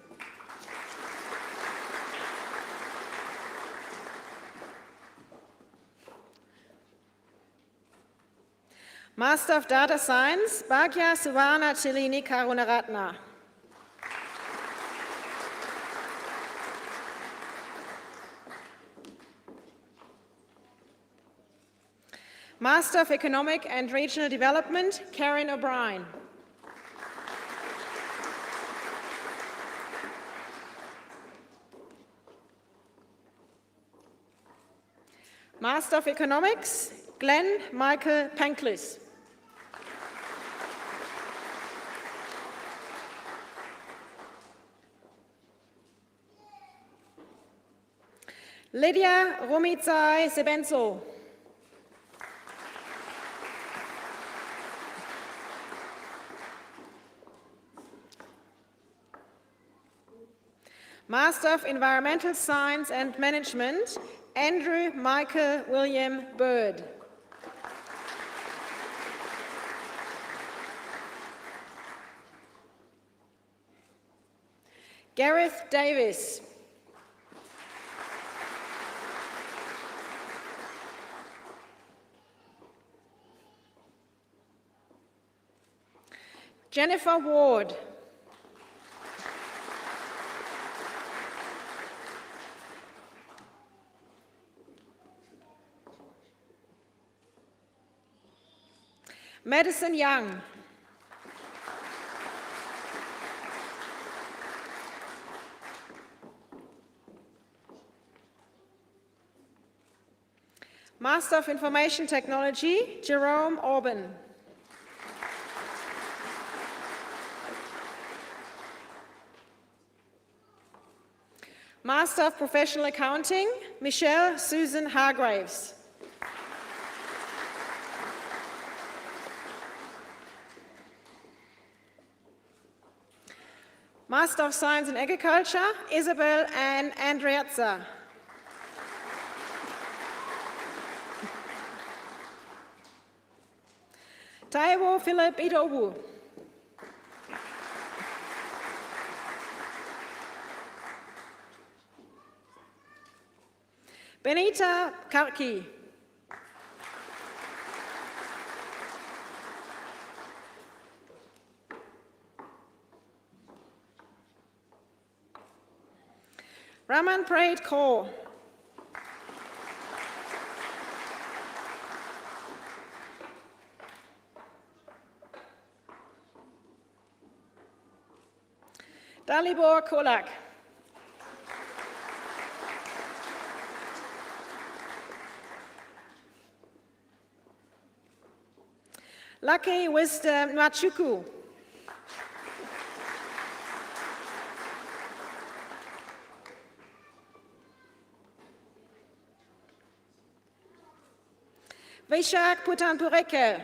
Master of Data Science, Bhagya Suvarna Chilini Karunaratna. Master of Economic and Regional Development, Karen O'Brien. Master of Economics, Glenn Michael Panklis. Lydia Rumitsai Sebenzo. Master of Environmental Science and Management, Andrew Michael William Bird. Gareth Davis. Jennifer Ward. Madison Young. Master of Information Technology, Jerome Orban. Master of Professional Accounting, Michelle Susan Hargraves. Master of Science in Agriculture, Isabel Ann Andreazza. Taiwo Philip Idowu. Benita Karki. Raman Praid Kaur. Dalibor Kolak. Lucky Wisdom Nwachuku. Vishak Putanpureke.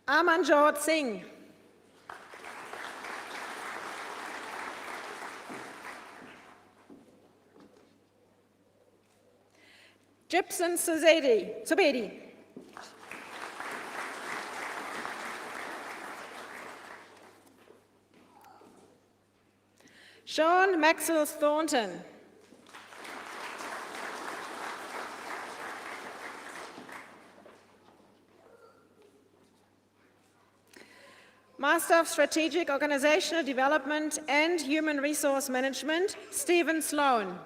Amanjot Singh. Gibson Subedi. Sean Maxwell Thornton. Master of Strategic Organizational Development and Human Resource Management, Stephen Sloan.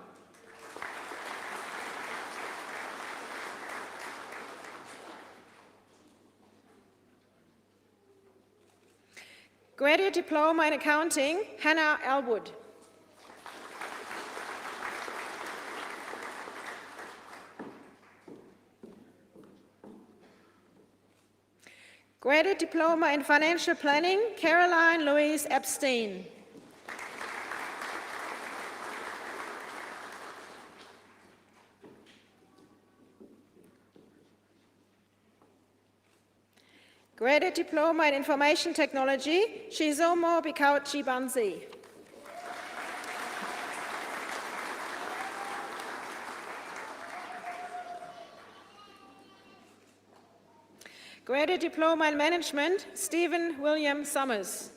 Graduate Diploma in Accounting, Hannah Elwood. Graduate Diploma in Financial Planning, Caroline Louise Epstein. Graduate Diploma in Information Technology, Shizomo Bikauchi Banzi. Graduate Diploma in Management, Stephen William Summers.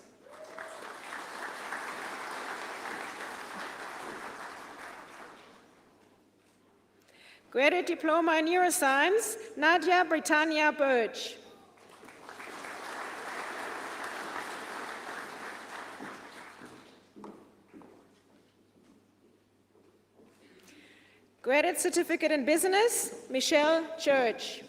Graduate Diploma in Neuroscience, Nadia Britannia Birch. Graduate Certificate in Business, Michelle Church.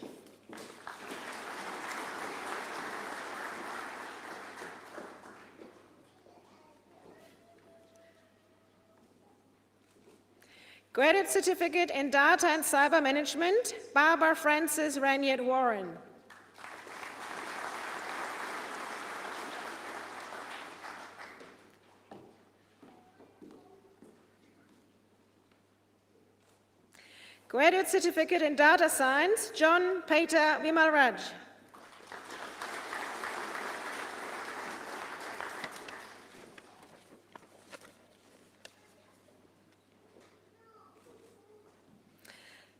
Graduate Certificate in Data and Cyber Management, Barbara Frances Raniet Warren. Graduate Certificate in Data Science, John Peter Vimalraj.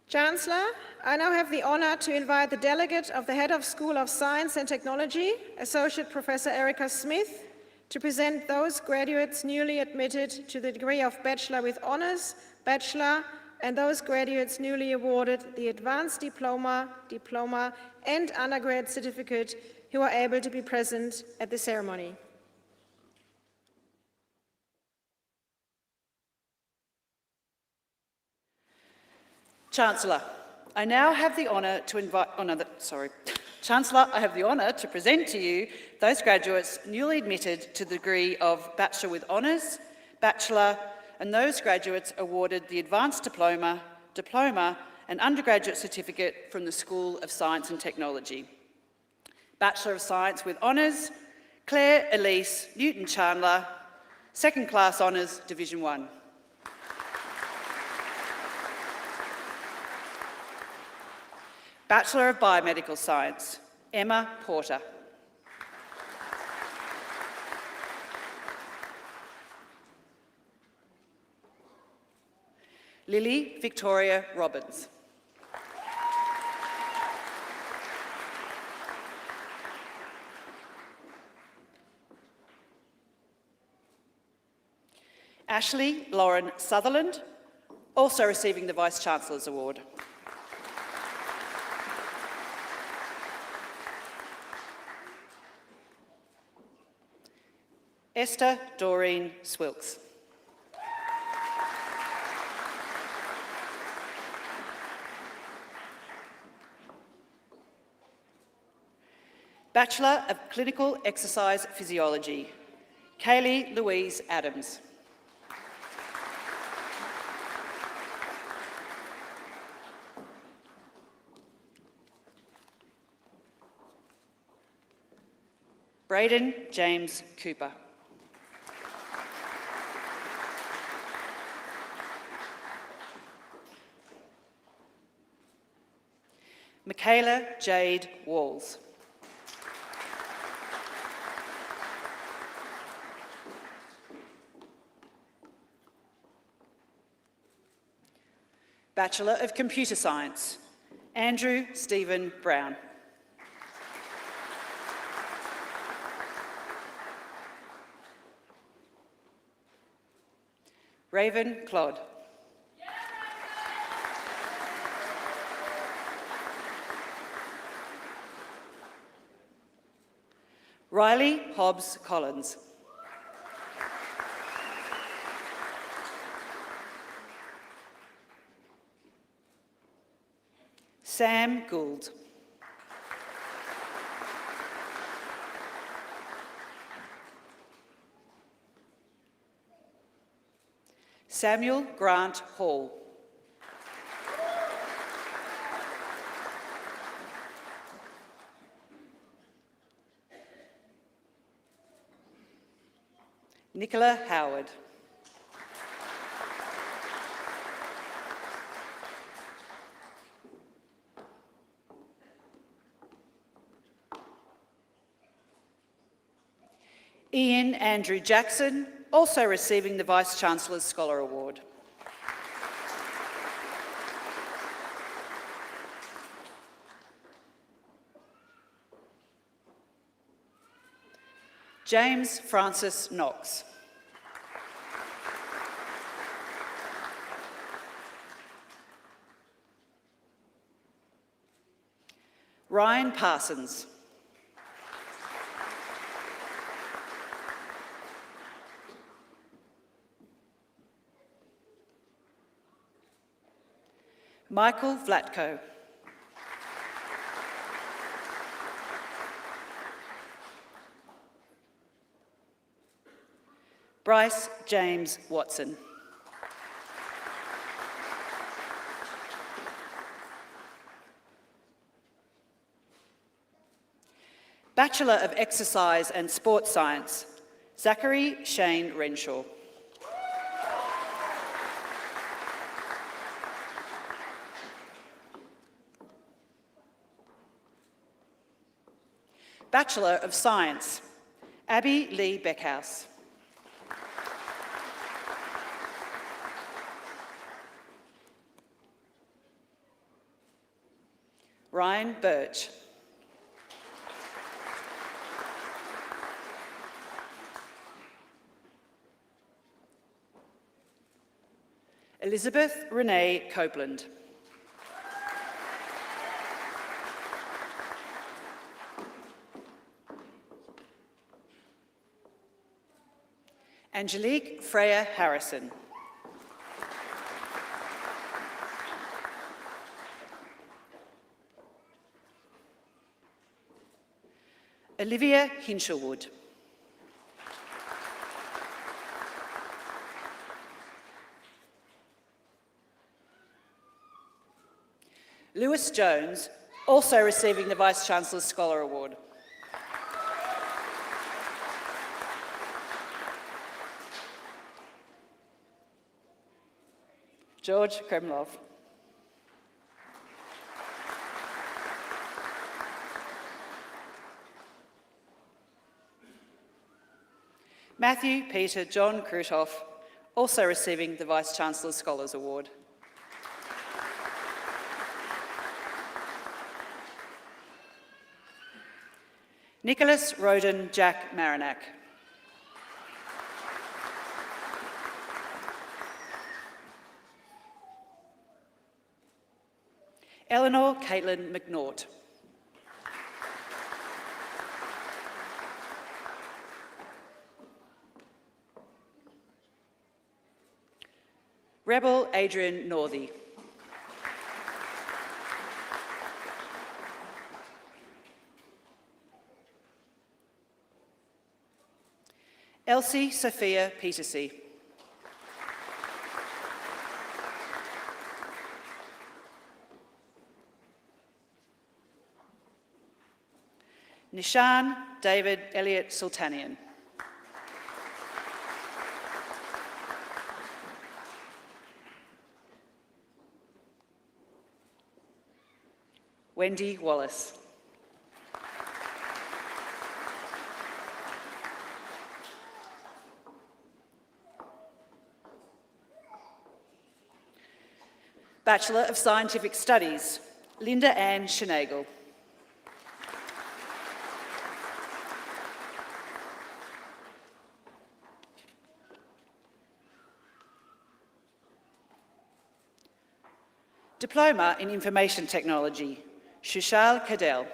Chancellor, I now have the honor to invite the delegate of the Head of School of Science and Technology, Associate Professor Erica Smith, to present those graduates newly admitted to the degree of Bachelor with Honours, Bachelor, and those graduates newly awarded the Advanced Diploma, Diploma, and Undergrad Certificate who are able to be present at the ceremony. Chancellor, I now have the honour to Chancellor, I have the honour to present to you those graduates newly admitted to the degree of Bachelor with Honours, Bachelor, and those graduates awarded the Advanced Diploma, Diploma, and Undergraduate Certificate from the School of Science and Technology. Bachelor of Science with Honours, Claire Elise Newton-Chandler, Second Class Honours, Division 1. Bachelor of Biomedical Science, Emma Porter. Lily Victoria Robbins. Ashley Lauren Sutherland, also receiving the Vice-Chancellor's Award. Esther Doreen Swilks. Bachelor of Clinical Exercise Physiology, Kaylee Louise Adams. Braden James Cooper. Michaela Jade Walls. Bachelor of Computer Science, Andrew Stephen Brown. Raven Clodd. Riley Hobbs Collins. Sam Gould. Samuel Grant Hall. Nicola Howard. Ian Andrew Jackson, also receiving the Vice-Chancellor's Scholar Award. James Francis Knox. Ryan Parsons. Michael Vlatko. Bryce James Watson. Bachelor of Exercise and Sports Science, Zachary Shane Renshaw. Bachelor of Science, Abby Lee Beckhouse. Ryan Birch. Elizabeth Renee Copeland. Angelique Freya Harrison. Olivia Hinshelwood. Lewis Jones, also receiving the Vice-Chancellor's Scholar Award. George Kremlov. Matthew Peter John Krutoff, also receiving the Vice-Chancellor's Scholars Award. Nicholas Roden Jack Marinac. Eleanor Caitlin McNaught. Rebel Adrian Northey. Elsie Sophia Petersey. Nishan David Elliott Sultanian. Wendy Wallace. Bachelor of Scientific Studies, Linda Ann Schneigel. Diploma in Information Technology, Shushal Kadel.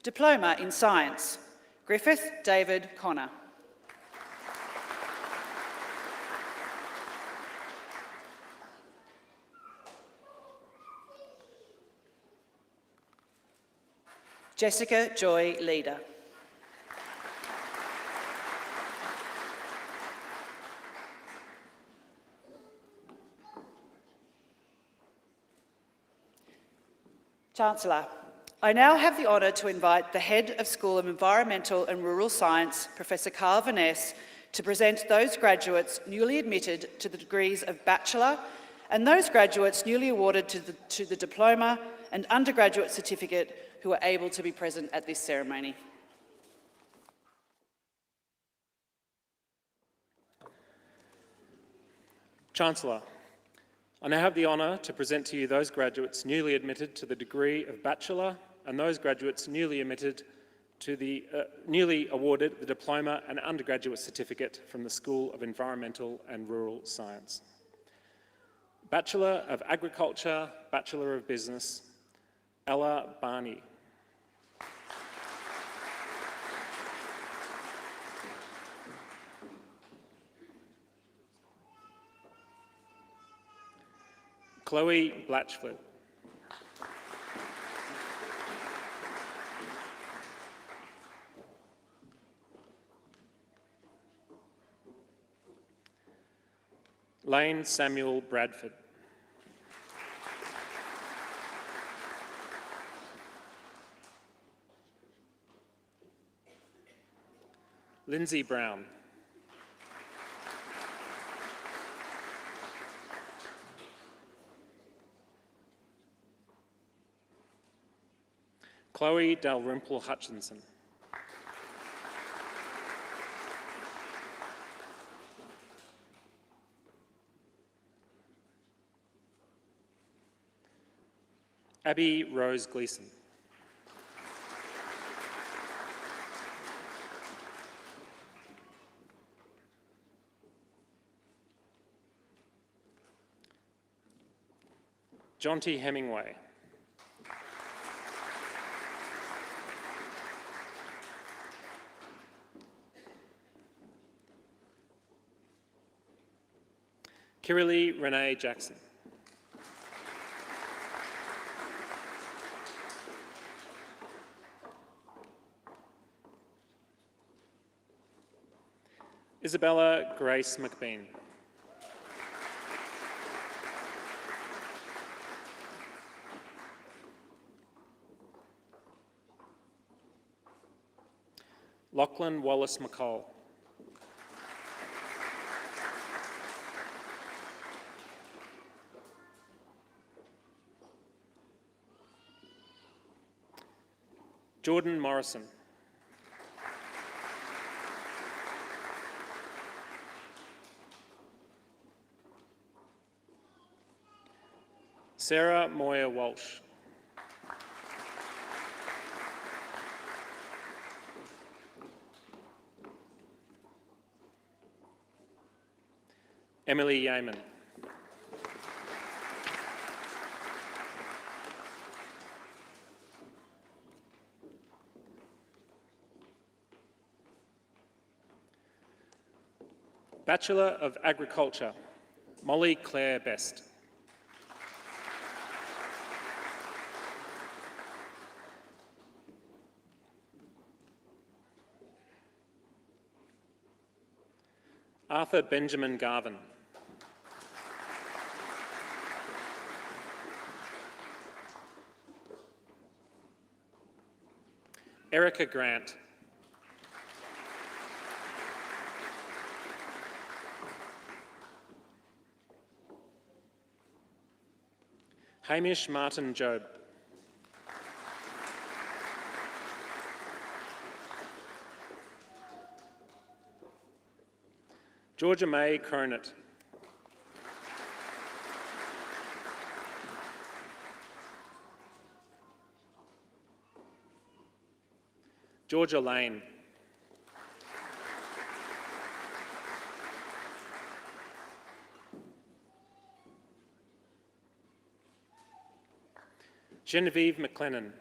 Diploma in Science, Griffith David Connor. Jessica Joy Leader. Chancellor, I now have the honour to invite the Head of School of Environmental and Rural Science, Professor Carl Van Ness, to present those graduates newly admitted to the degrees of Bachelor and those graduates newly awarded to the Diploma and Undergraduate Certificate who are able to be present at this ceremony. Chancellor, I now have the honour to present to you those graduates newly admitted to the degree of Bachelor and those graduates newly admitted to the newly awarded the Diploma and Undergraduate Certificate from the School of Environmental and Rural Science. Bachelor of Agriculture, Bachelor of Business, Ella Barney. Chloe Blatchford. Lane Samuel Bradford. Lindsay Brown. Chloe Dalrymple Hutchinson. Abby Rose Gleeson. Jonty Hemingway. Kirilee Renee Jackson. Isabella Grace McBean. Lachlan Wallace McCall. Jordan Morrison. Sarah Moyer Walsh. Emily Yeaman. Bachelor of Agriculture, Molly Claire Best. Arthur Benjamin Garvin. Erica Grant. Hamish Martin Job. Georgia May Cronet. Georgia Lane. Genevieve McLennan.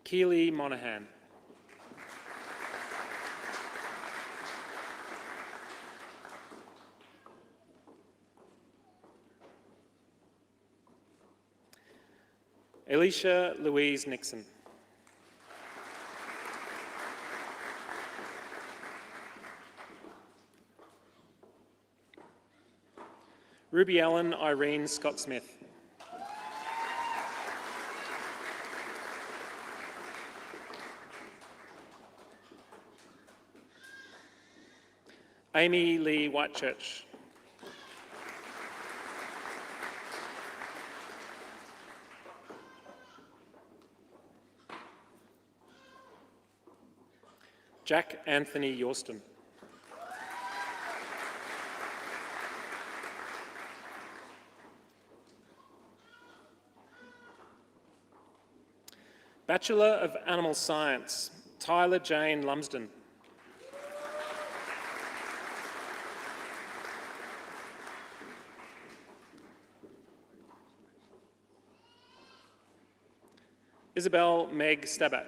Keely Monaghan. Alicia Louise Nixon. Ruby Allen Irene Scott Smith. Amy Lee Whitechurch. Jack Anthony Yorston. Bachelor of Animal Science, Tyler Jane Lumsden. Isabel Meg Stabak.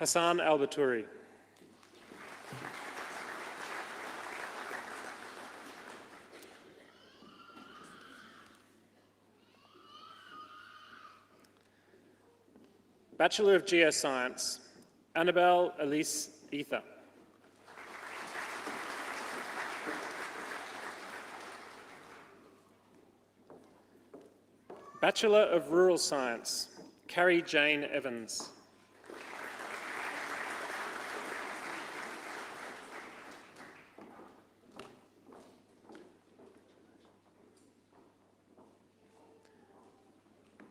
Hassan Al-Baturi. Bachelor of Geoscience, Annabelle Elise Ether. Bachelor of Rural Science, Carrie Jane Evans.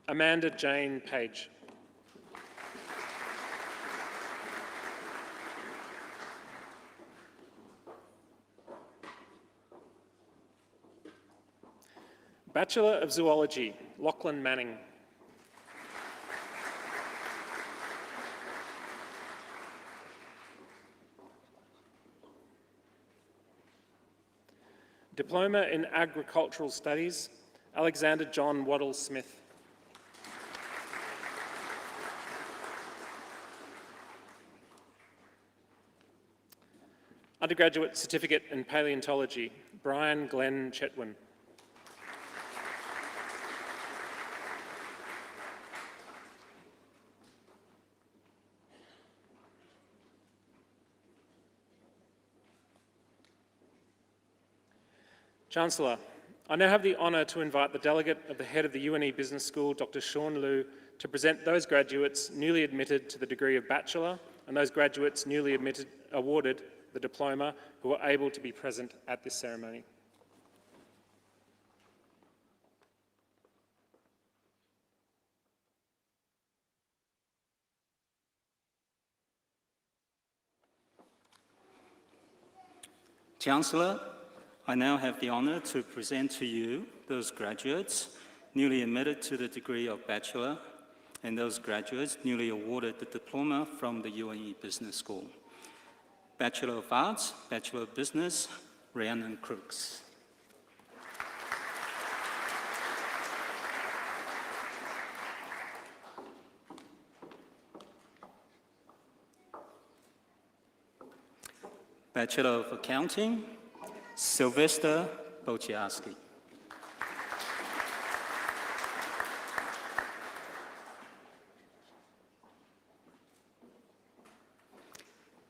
Amanda Jane Page. Bachelor of Zoology, Lachlan Manning. Diploma in Agricultural Studies, Alexander John Waddell Smith. Undergraduate Certificate in Paleontology, Brian Glenn Chetwin. Chancellor, I now have the honour to invite the delegate of the head of the UNE Business School, Dr Sean Liu, to present those graduates newly admitted to the degree of Bachelor and those graduates newly awarded the diploma who are able to be present at this ceremony. Chancellor, I now have the honour to present to you those graduates newly admitted to the degree of Bachelor and those graduates newly awarded the diploma from the UNE Business School. Bachelor of Arts, Bachelor of Business, Rhiannon Crooks. Bachelor of Accounting, Sylvester Bociarski.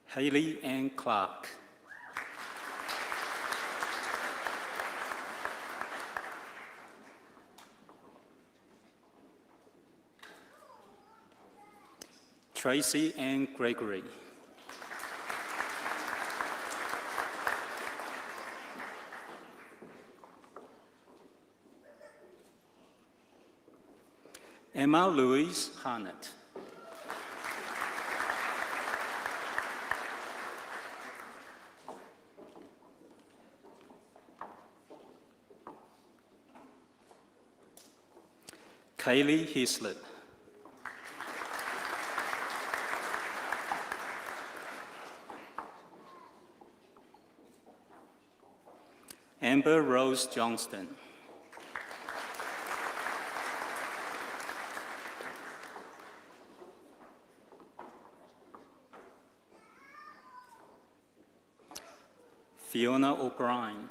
Hayley Ann Clark. Tracy Ann Gregory. Emma Louise Harnett. Kaylee Hislop. Amber Rose Johnston. Fiona O'Brien.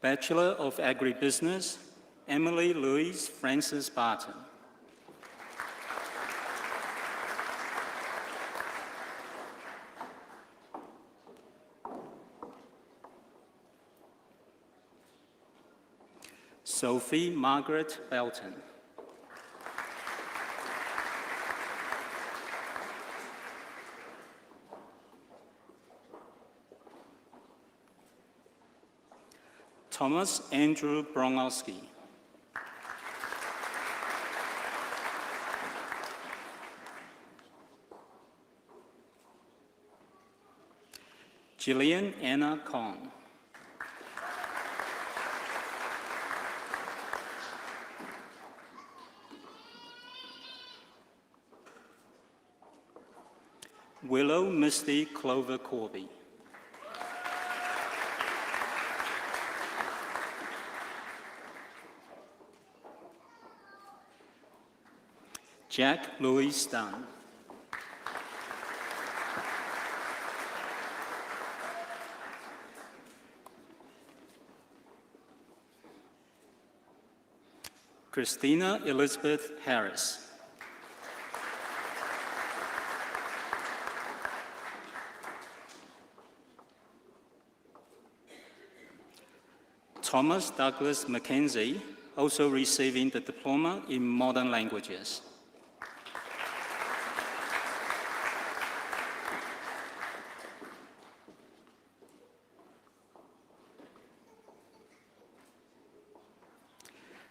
Bachelor of Agribusiness, Emily Louise Francis Barton. Sophie Margaret Belton. Thomas Andrew Bronowski. Gillian Anna Kong. Willow Misty Clover Corby. Jack Louis Dunn. Christina Elizabeth Harris. Thomas Douglas Mackenzie, also receiving the diploma in modern languages.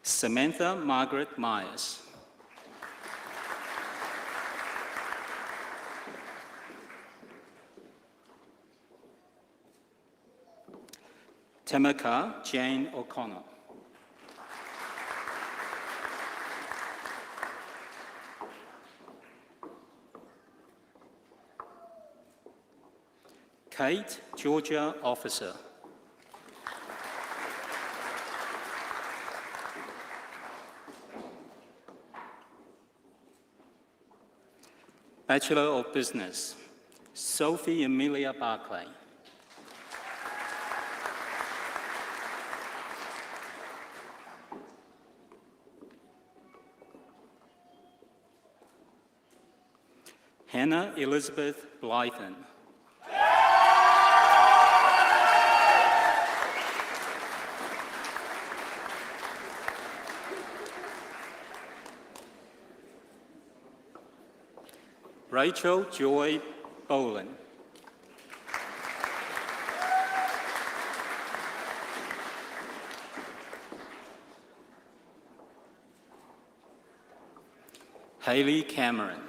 Samantha Margaret Myers. Tamaka Jane O'Connor. Kate Georgia Officer. Bachelor of Business, Sophie Amelia Barclay. Anna Elizabeth Blythen. Rachel Joy Boland. Hayley Cameron.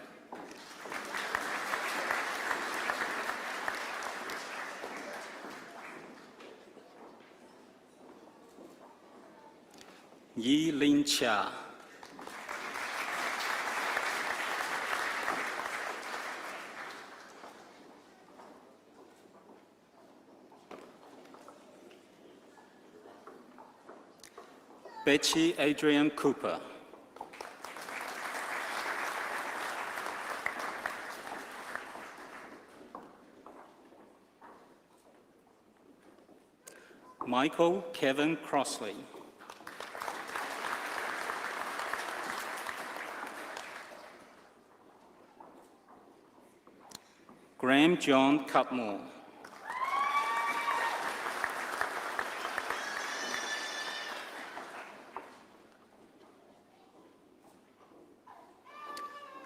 Yi Lin Chia. Betsy Adrian Cooper. Michael Kevin Crossley. Graham John Cutmore.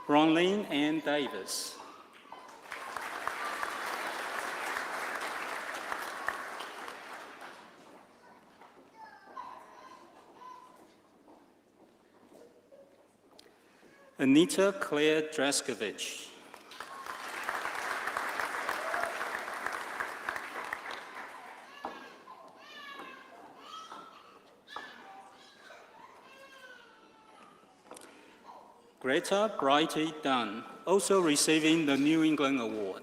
Bronlyn Ann Davis. Anita Claire Draskovich. Greta Brighty Dunn, also receiving the New England Award.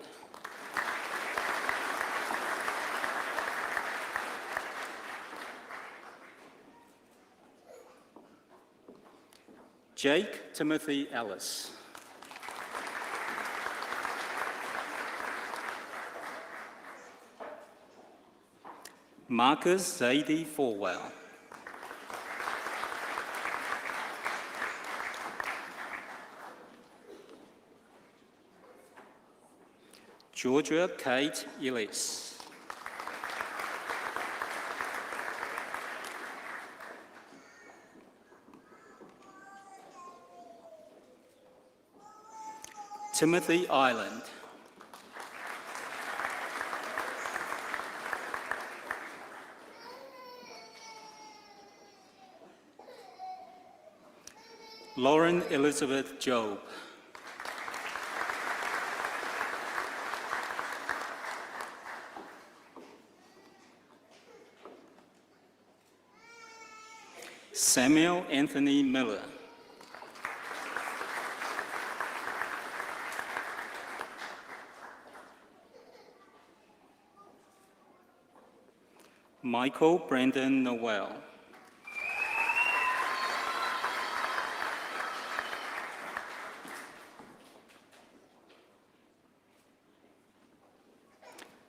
Jake Timothy Ellis. Marcus Zadie Forwell. Georgia Kate Ellis. Timothy Island. Lauren Elizabeth Job. Samuel Anthony Miller. Michael Brandon Noel.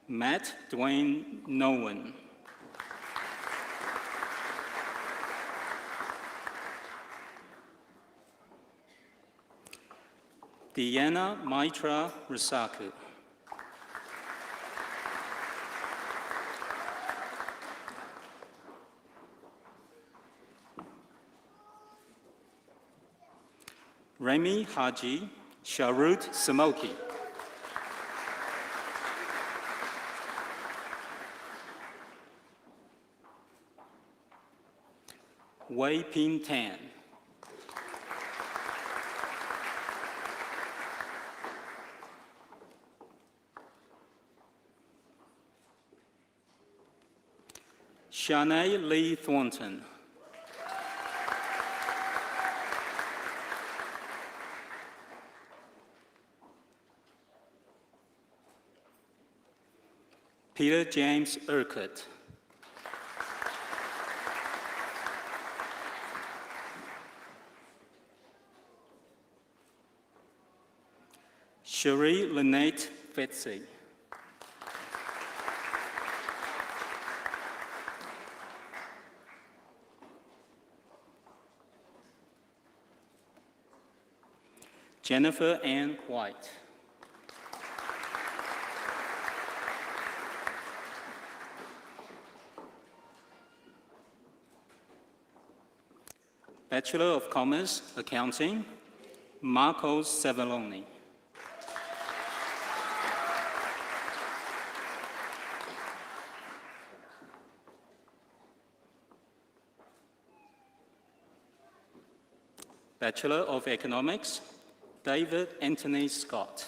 Matt Dwayne Nowen. Deanna Maitra Risaku. Remy Haji Sharut Samoki. Wei Ping Tan. Shanae Lee Thornton. Peter James Urquhart. Cherie Lynette Fetzi. Jennifer Ann White. Bachelor of Commerce, Accounting, Marco Savalloni. Bachelor of Economics, David Anthony Scott.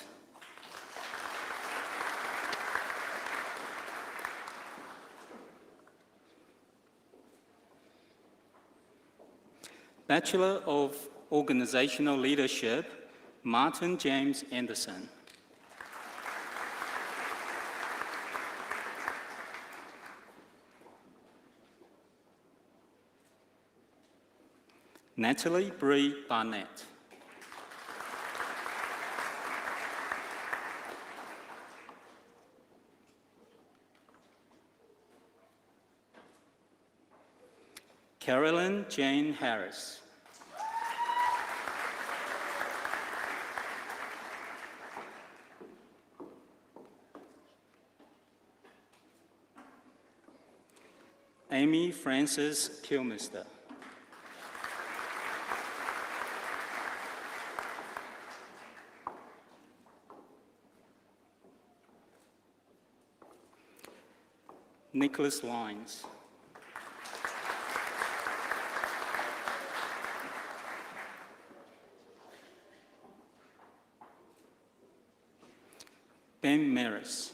Bachelor of Organizational Leadership, Martin James Anderson. Natalie Bree Barnett. Carolyn Jane Harris. Amy Frances Kilmister. Nicholas Lyons. Ben Maris.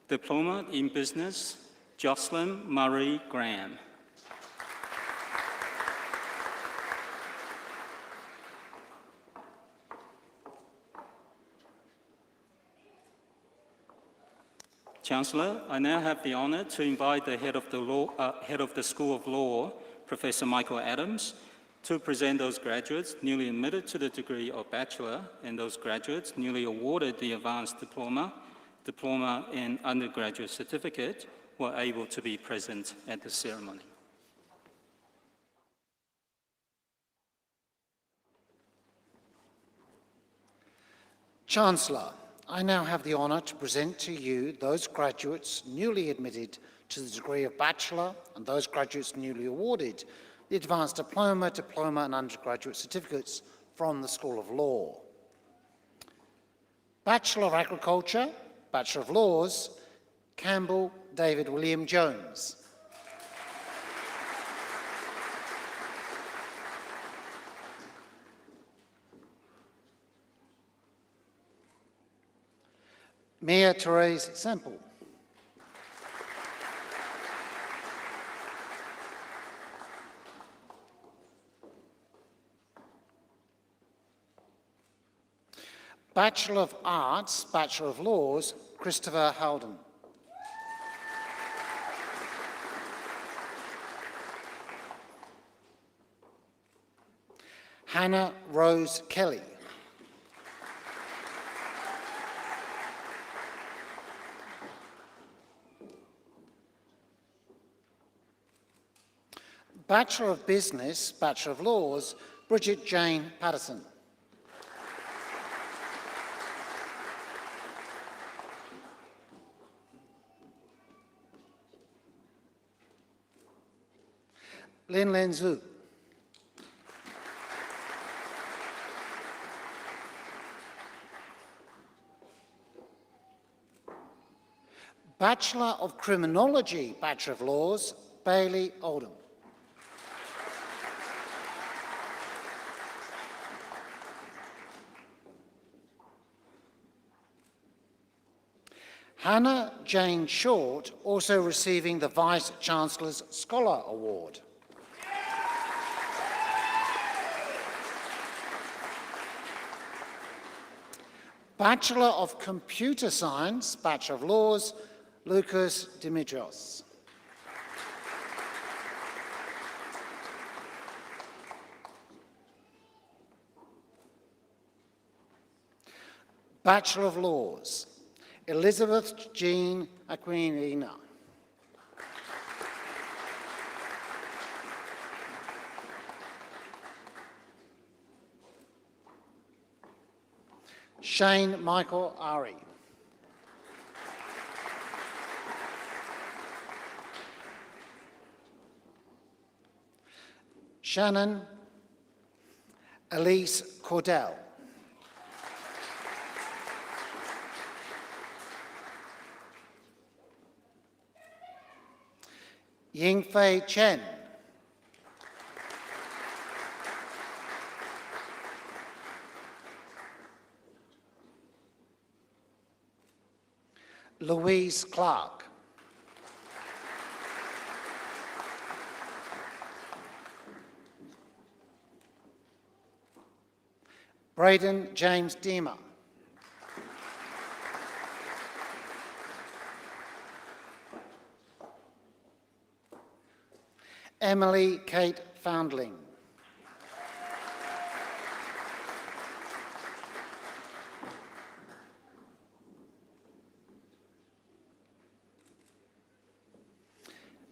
Diploma in Business, Jocelyn Murray Graham. Chancellor, I now have the honour to invite the head of the School of Law, Professor Michael Adams, to present those graduates newly admitted to the degree of Bachelor and those graduates newly awarded the Advanced Diploma, Diploma and Undergraduate Certificate were able to be present at the ceremony. Chancellor, I now have the honour to present to you those graduates newly admitted to the degree of Bachelor and those graduates newly awarded the Advanced Diploma, Diploma and Undergraduate Certificates from the School of Law. Bachelor of Agriculture, Bachelor of Laws, Campbell David William Jones. Mia Therese Semple. Bachelor of Arts, Bachelor of Laws, Christopher Howden. Hannah Rose Kelly. Bachelor of Business, Bachelor of Laws, Bridget Jane Patterson. Lin Len Zhu. Bachelor of Criminology, Bachelor of Laws, Bailey Oldham. Hannah Jane Short, also receiving the Vice-Chancellor's Scholar Award. Bachelor of Computer Science, Bachelor of Laws, Lucas Dimitrios. Bachelor of Laws, Elizabeth Jean Aquilina. Shane Michael Ari. Shannon Elise Cordell. Yingfei Chen. Louise Clark. Braden James Deemer. Emily Kate Foundling.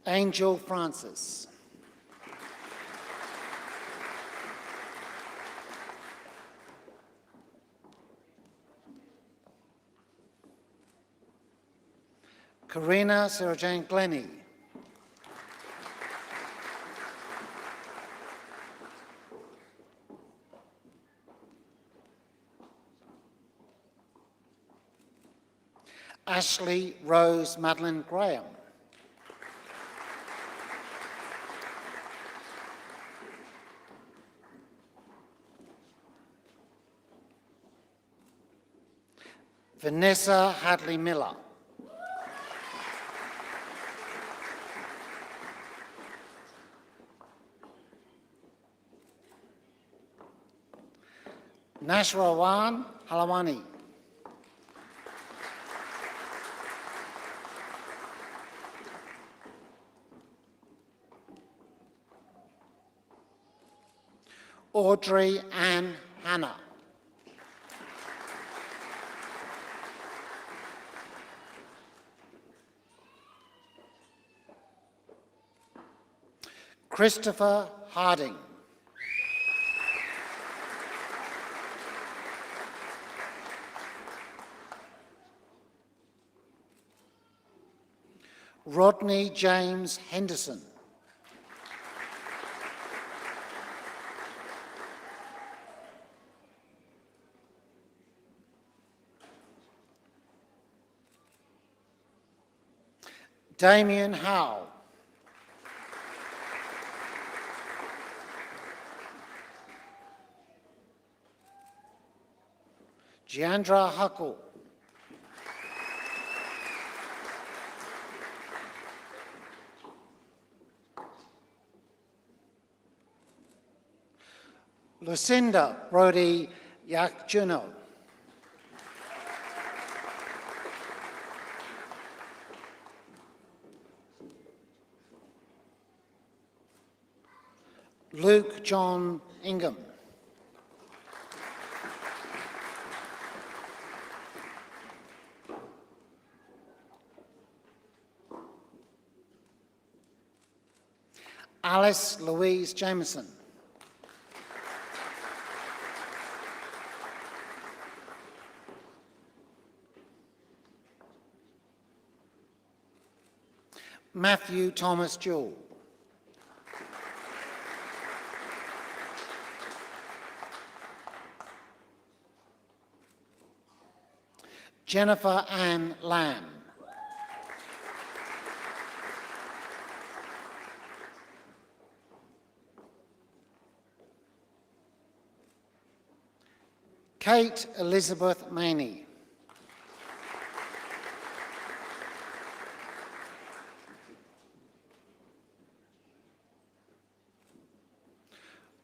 Angel Francis. Karina Sarah-Jane Glennie. Ashley Rose Madeline Graham. Vanessa Hadley Miller. Nashrawan Halawani. Audrey Ann Hanna. Christopher Harding. Rodney James Henderson. Damien Howe. Giandra Huckle. Lucinda Brody Yakjuno. Luke John Ingham. Alice Louise Jameson. Matthew Thomas Jewell. Jennifer Ann Lamb. Kate Elizabeth Maney.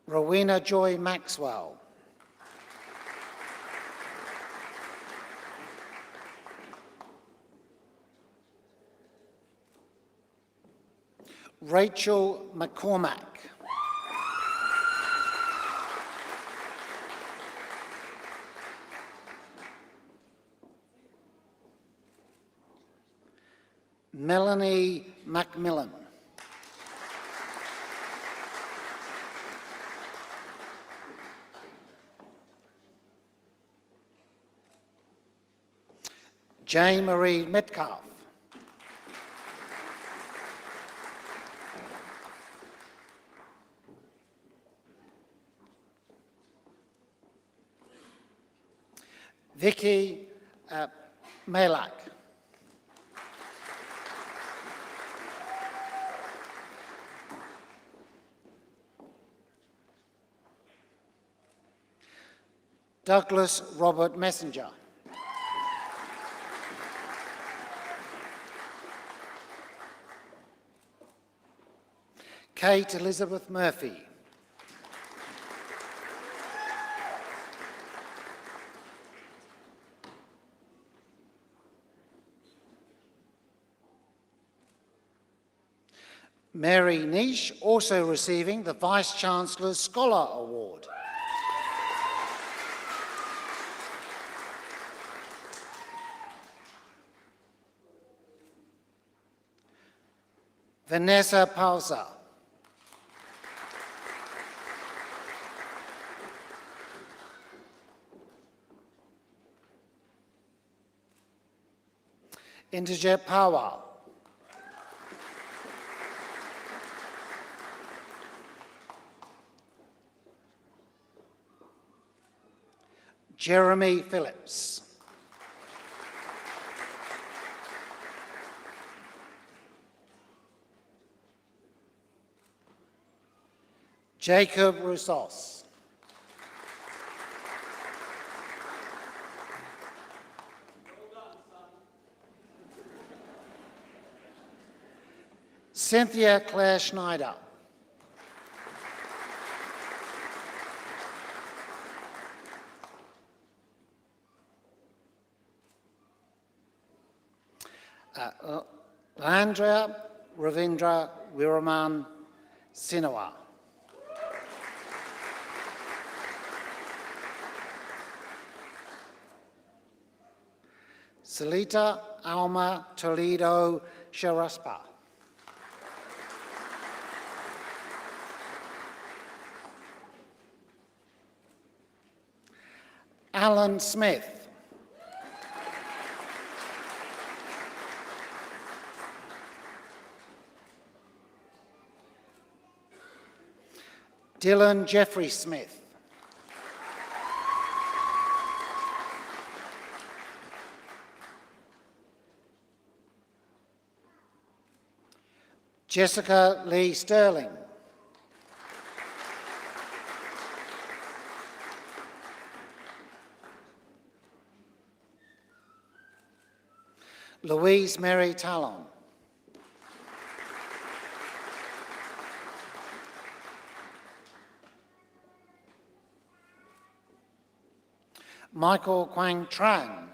Rowena Joy Maxwell. Rachel McCormack. Melanie Macmillan. Jane Marie Metcalf. Vicky Malak. Douglas Robert Messenger. Kate Elizabeth Murphy. Mary Neech, also receiving the Vice-Chancellor's Scholar Award. Vanessa Pausa. Interjet Power. Jeremy Phillips. Jacob Roussos. Cynthia Claire Schneider. Andrea Ravindra Viraman Sinawa. Salita Alma Toledo Sharaspa. Alan Smith. Dylan Jeffrey Smith. Jessica Lee Sterling. Louise Mary Talon. Michael Quang Tran.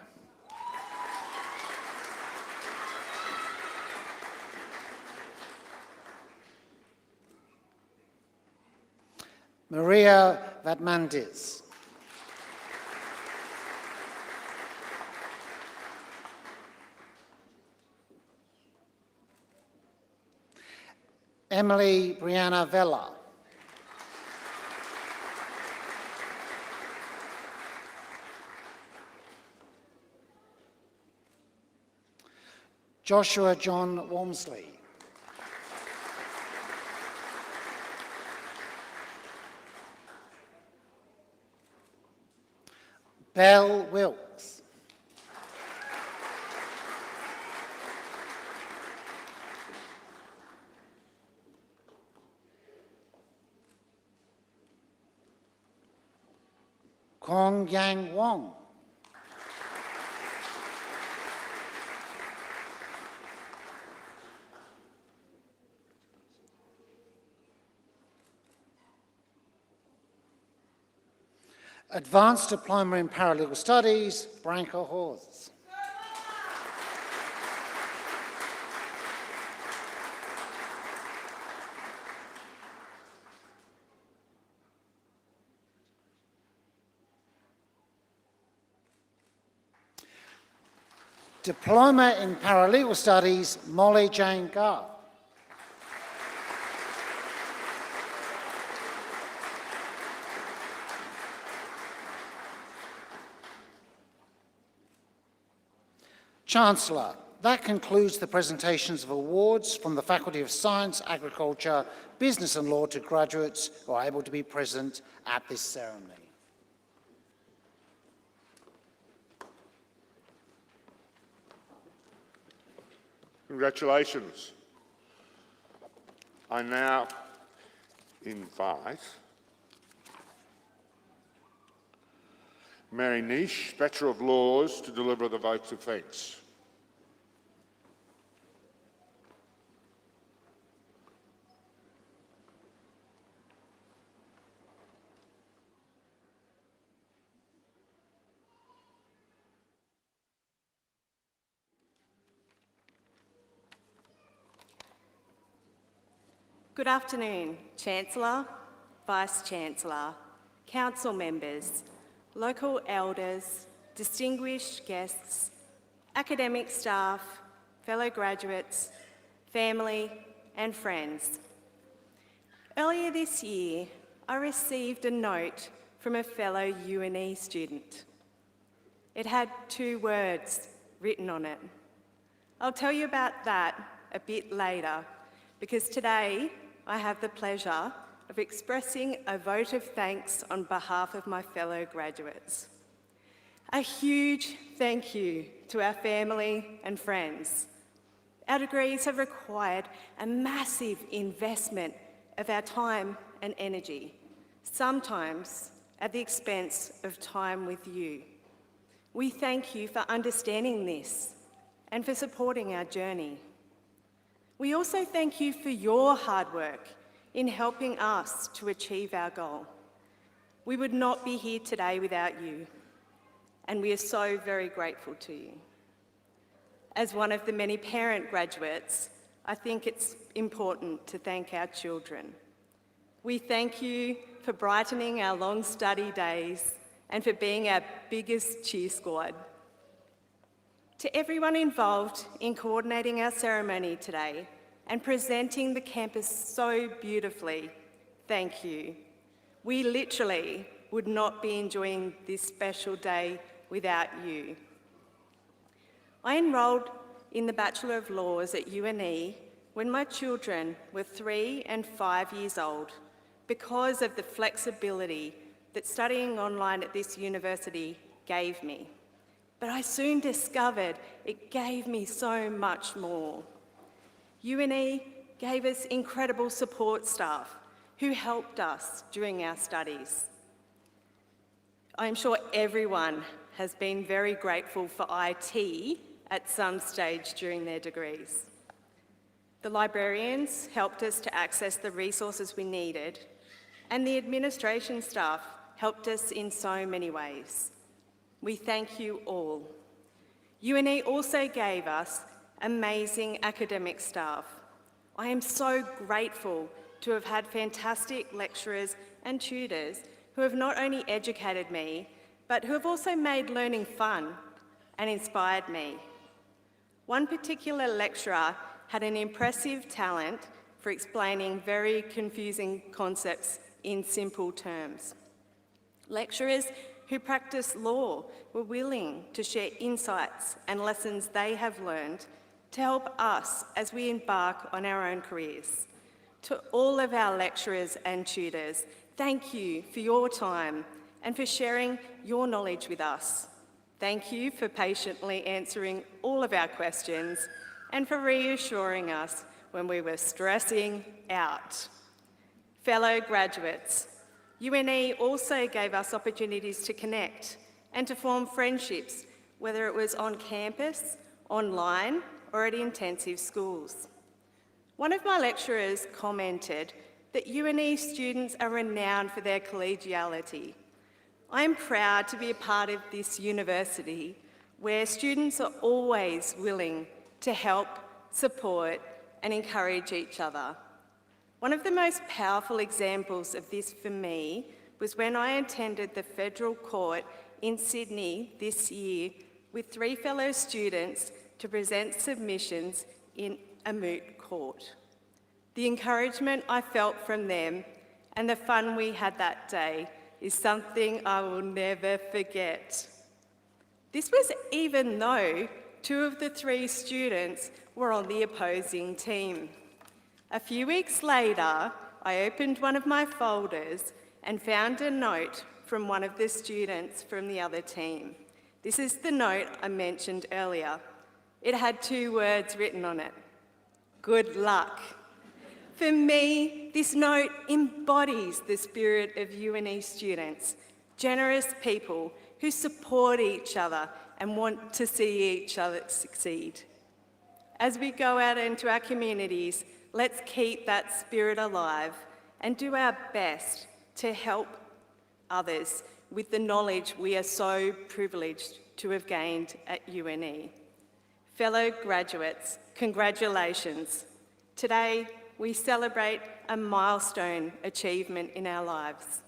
Maria Vatmandis. Emily Brianna Vella. Joshua John Walmsley. Belle Wilkes. Kong Yang Wong. Advanced Diploma in Paralegal Studies, Branko Horst. Diploma in Paralegal Studies, Molly Jane Garth. Chancellor, that concludes the presentations of awards from the Faculty of Science, Agriculture, Business and Law to graduates who are able to be present at this ceremony. Congratulations. I now invite Mary Neech, Bachelor of Laws, to deliver the votes of thanks. Good afternoon, Chancellor, Vice-Chancellor, Council members, local elders, distinguished guests, academic staff, fellow graduates, family and friends. Earlier this year, I received a note from a fellow UNE student. It had 2 words written on it. I'll tell you about that a bit later, because today I have the pleasure of expressing a vote of thanks on behalf of my fellow graduates. A huge thank you to our family and friends. Our degrees have required a massive investment of our time and energy, sometimes at the expense of time with you. We thank you for understanding this and for supporting our journey. We also thank you for your hard work in helping us to achieve our goal. We would not be here today without you, and we are so very grateful to you. As one of the many parent graduates, I think it's important to thank our children. We thank you for brightening our long study days and for being our biggest cheer squad. To everyone involved in coordinating our ceremony today and presenting the campus so beautifully, thank you. We literally would not be enjoying this special day without you. I enrolled in the Bachelor of Laws at UNE when my children were 3 and 5 years old because of the flexibility that studying online at this university gave me. But I soon discovered it gave me so much more. UNE gave us incredible support staff who helped us during our studies. I'm sure everyone has been very grateful for IT at some stage during their degrees. The librarians helped us to access the resources we needed, and the administration staff helped us in so many ways. We thank you all. UNE also gave us amazing academic staff. I am so grateful to have had fantastic lecturers and tutors who have not only educated me, but who have also made learning fun and inspired me. One particular lecturer had an impressive talent for explaining very confusing concepts in simple terms. Lecturers who practice law were willing to share insights and lessons they have learned to help us as we embark on our own careers. To all of our lecturers and tutors, thank you for your time and for sharing your knowledge with us. Thank you for patiently answering all of our questions and for reassuring us when we were stressing out. Fellow graduates, UNE also gave us opportunities to connect and to form friendships, whether it was on campus, online, or at intensive schools. One of my lecturers commented that UNE students are renowned for their collegiality. I am proud to be a part of this university where students are always willing to help, support, and encourage each other. One of the most powerful examples of this for me was when I attended the Federal Court in Sydney this year with 3 fellow students to present submissions in a moot court. The encouragement I felt from them and the fun we had that day is something I will never forget. This was even though 2 of the 3 students were on the opposing team. A few weeks later, I opened one of my folders and found a note from one of the students from the other team. This is the note I mentioned earlier. It had 2 words written on it: good luck. For me, this note embodies the spirit of UNE students, generous people who support each other and want to see each other succeed. As we go out into our communities, let's keep that spirit alive and do our best to help others with the knowledge we are so privileged to have gained at UNE. Fellow graduates, congratulations. Today, we celebrate a milestone achievement in our lives.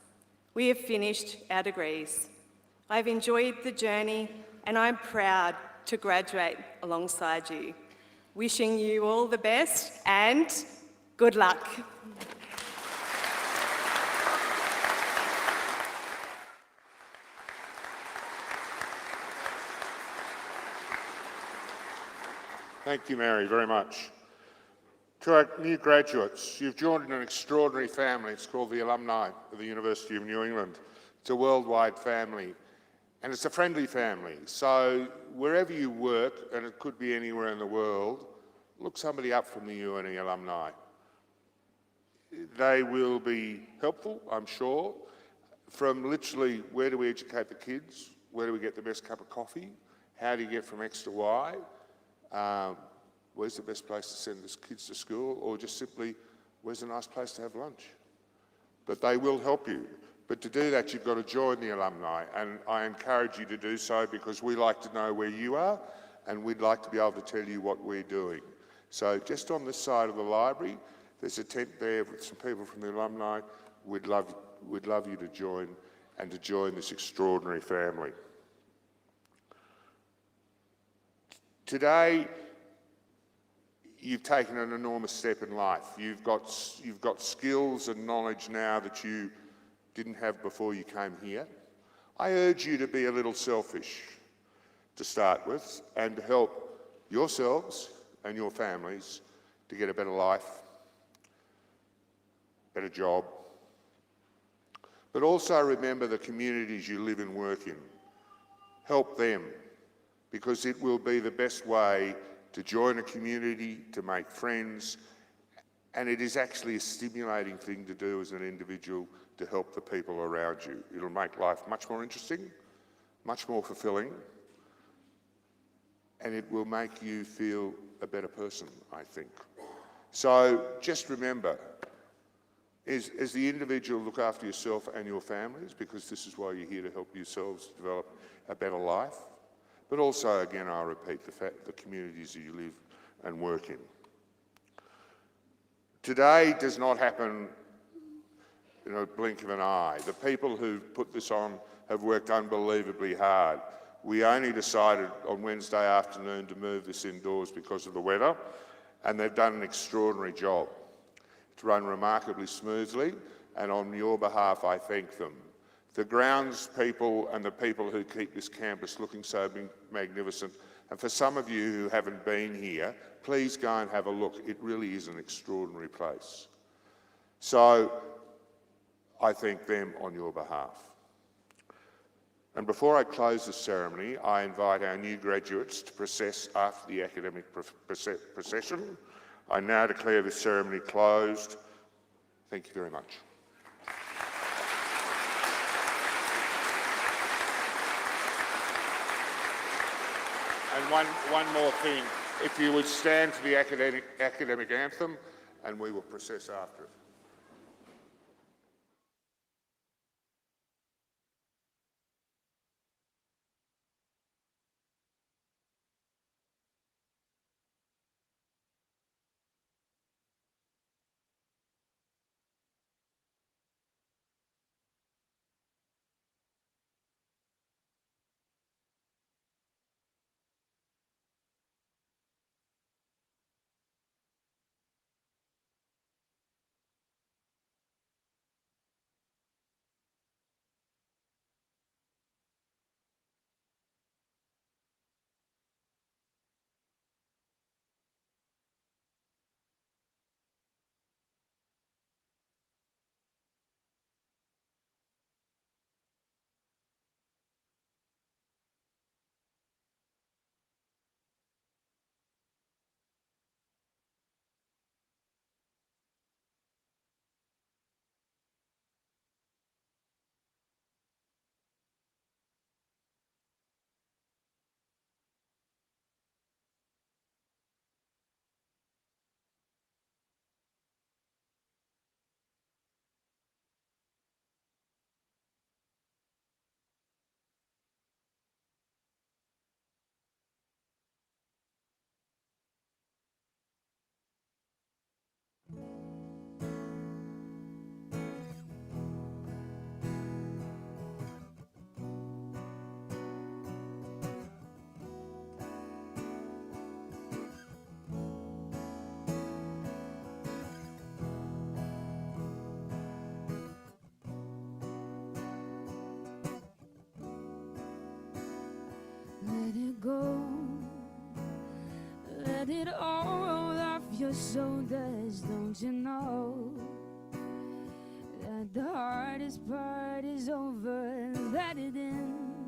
We have finished our degrees. I've enjoyed the journey and I'm proud to graduate alongside you. Wishing you all the best and good luck. Thank you, Mary, very much. To our new graduates, you've joined an extraordinary family. It's called the Alumni of the University of New England. It's a worldwide family, and it's a friendly family. So wherever you work, and it could be anywhere in the world, look somebody up from the UNE alumni. They will be helpful, I'm sure, from literally where do we educate the kids, where do we get the best cup of coffee, how do you get from X to Y, where's the best place to send the kids to school, or just simply, where's a nice place to have lunch? But they will help you. But to do that, you've got to join the alumni, and I encourage you to do so because we like to know where you are, and we'd like to be able to tell you what we're doing. So just on this side of the library, there's a tent there with some people from the alumni. We'd love you to join, and to join this extraordinary family. Today, you've taken an enormous step in life. You've got skills and knowledge now that you didn't have before you came here. I urge you to be a little selfish to start with and to help yourselves and your families to get a better life, better job. But also remember the communities you live and work in. Help them, because it will be the best way to join a community, to make friends, and it is actually a stimulating thing to do as an individual to help the people around you. It'll make life much more interesting, much more fulfilling, and it will make you feel a better person, I think. So just remember, as the individual, look after yourself and your families, because this is why you're here, to help yourselves develop a better life. But also, again, I repeat, the communities that you live and work in. Today does not happen in a blink of an eye. The people who put this on have worked unbelievably hard. We only decided on Wednesday afternoon to move this indoors because of the weather, and they've done an extraordinary job. It's run remarkably smoothly, and on your behalf, I thank them. The grounds people and the people who keep this campus looking so magnificent, and for some of you who haven't been here, please go and have a look. It really is an extraordinary place. So I thank them on your behalf. And before I close the ceremony, I invite our new graduates to process after the academic procession. I now declare the ceremony closed. Thank you very much. And one more thing, if you would stand for the academic anthem, and we will process after it. it all roll off your shoulders. Don't you know that the hardest part is over? Let it in.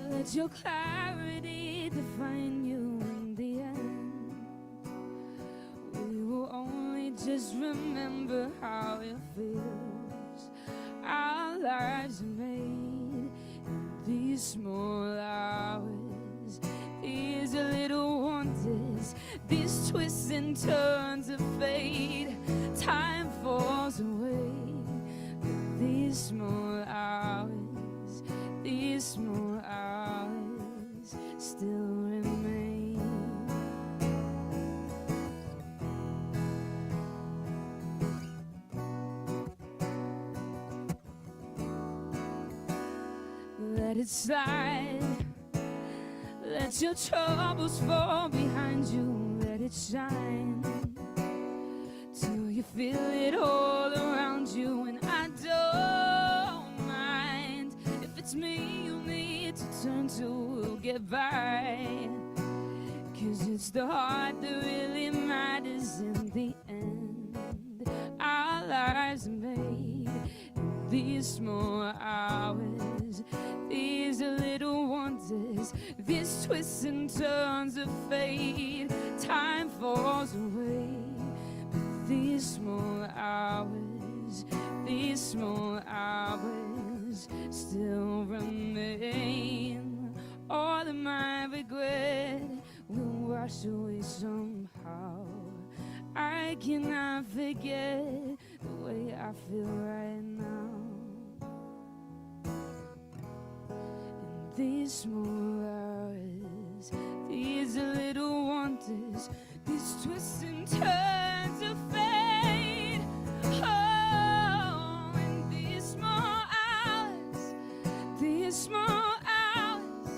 Let your clarity define you in the end. We will only just remember how it feels. Our lives are made in these small hours, these little wonders, these twists and turns of fate. Time falls away, but these small hours, these small hours still remain. Let it slide. Let your troubles fall behind you. Let it shine till you feel it all around you. And I don't mind if it's me you need to turn to get by, 'cause it's the heart that really matters in the end. Our lives are made in these small hours, these little wonders, these twists and turns of fate. Time falls away, but these small hours, these small hours still remain. All of my regret will wash away somehow. I cannot forget the way I feel right now. These small hours, these little wonders, these twists and turns of fate. Oh, and these small hours, these small hours.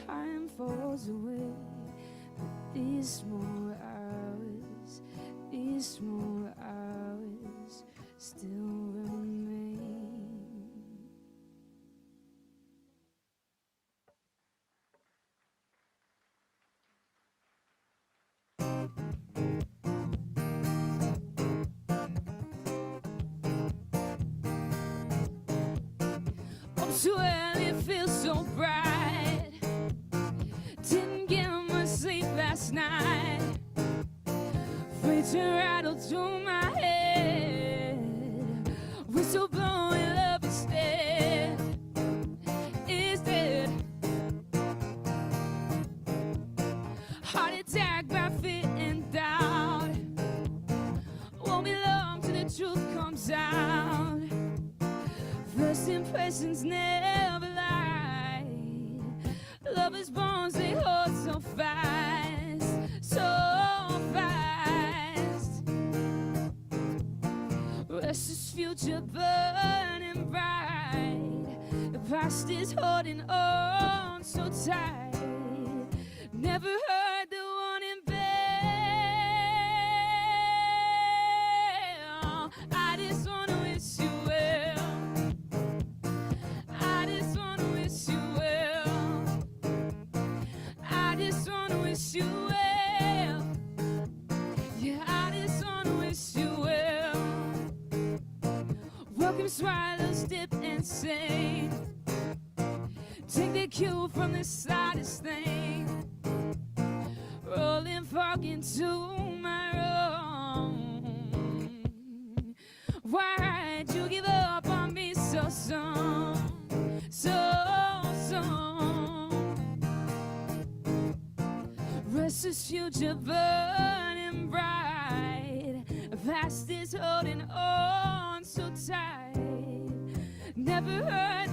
Time falls away, but these small hours, these small hours still remain. So early, it feels so bright. Didn't get much sleep last night. Free to rattle through my head. Whistle blowing love instead. Is dead. Heart attack by fear and doubt. Won't be long till the truth comes out. First impressions never lie. Lovers' bonds, they hold so fast, so fast. Restless future burning bright. The past is holding on so tight. Never heard the warning bell. I just wanna wish you well. I just wanna wish you well. I just wanna wish you well. Yeah, I just wanna wish you well. Welcome swallows dip and sing. Take the cue from the slightest thing. Rolling fog into my room. Why'd you give up on me so soon? So soon. Restless future burning bright. Past is holding on so tight. Never heard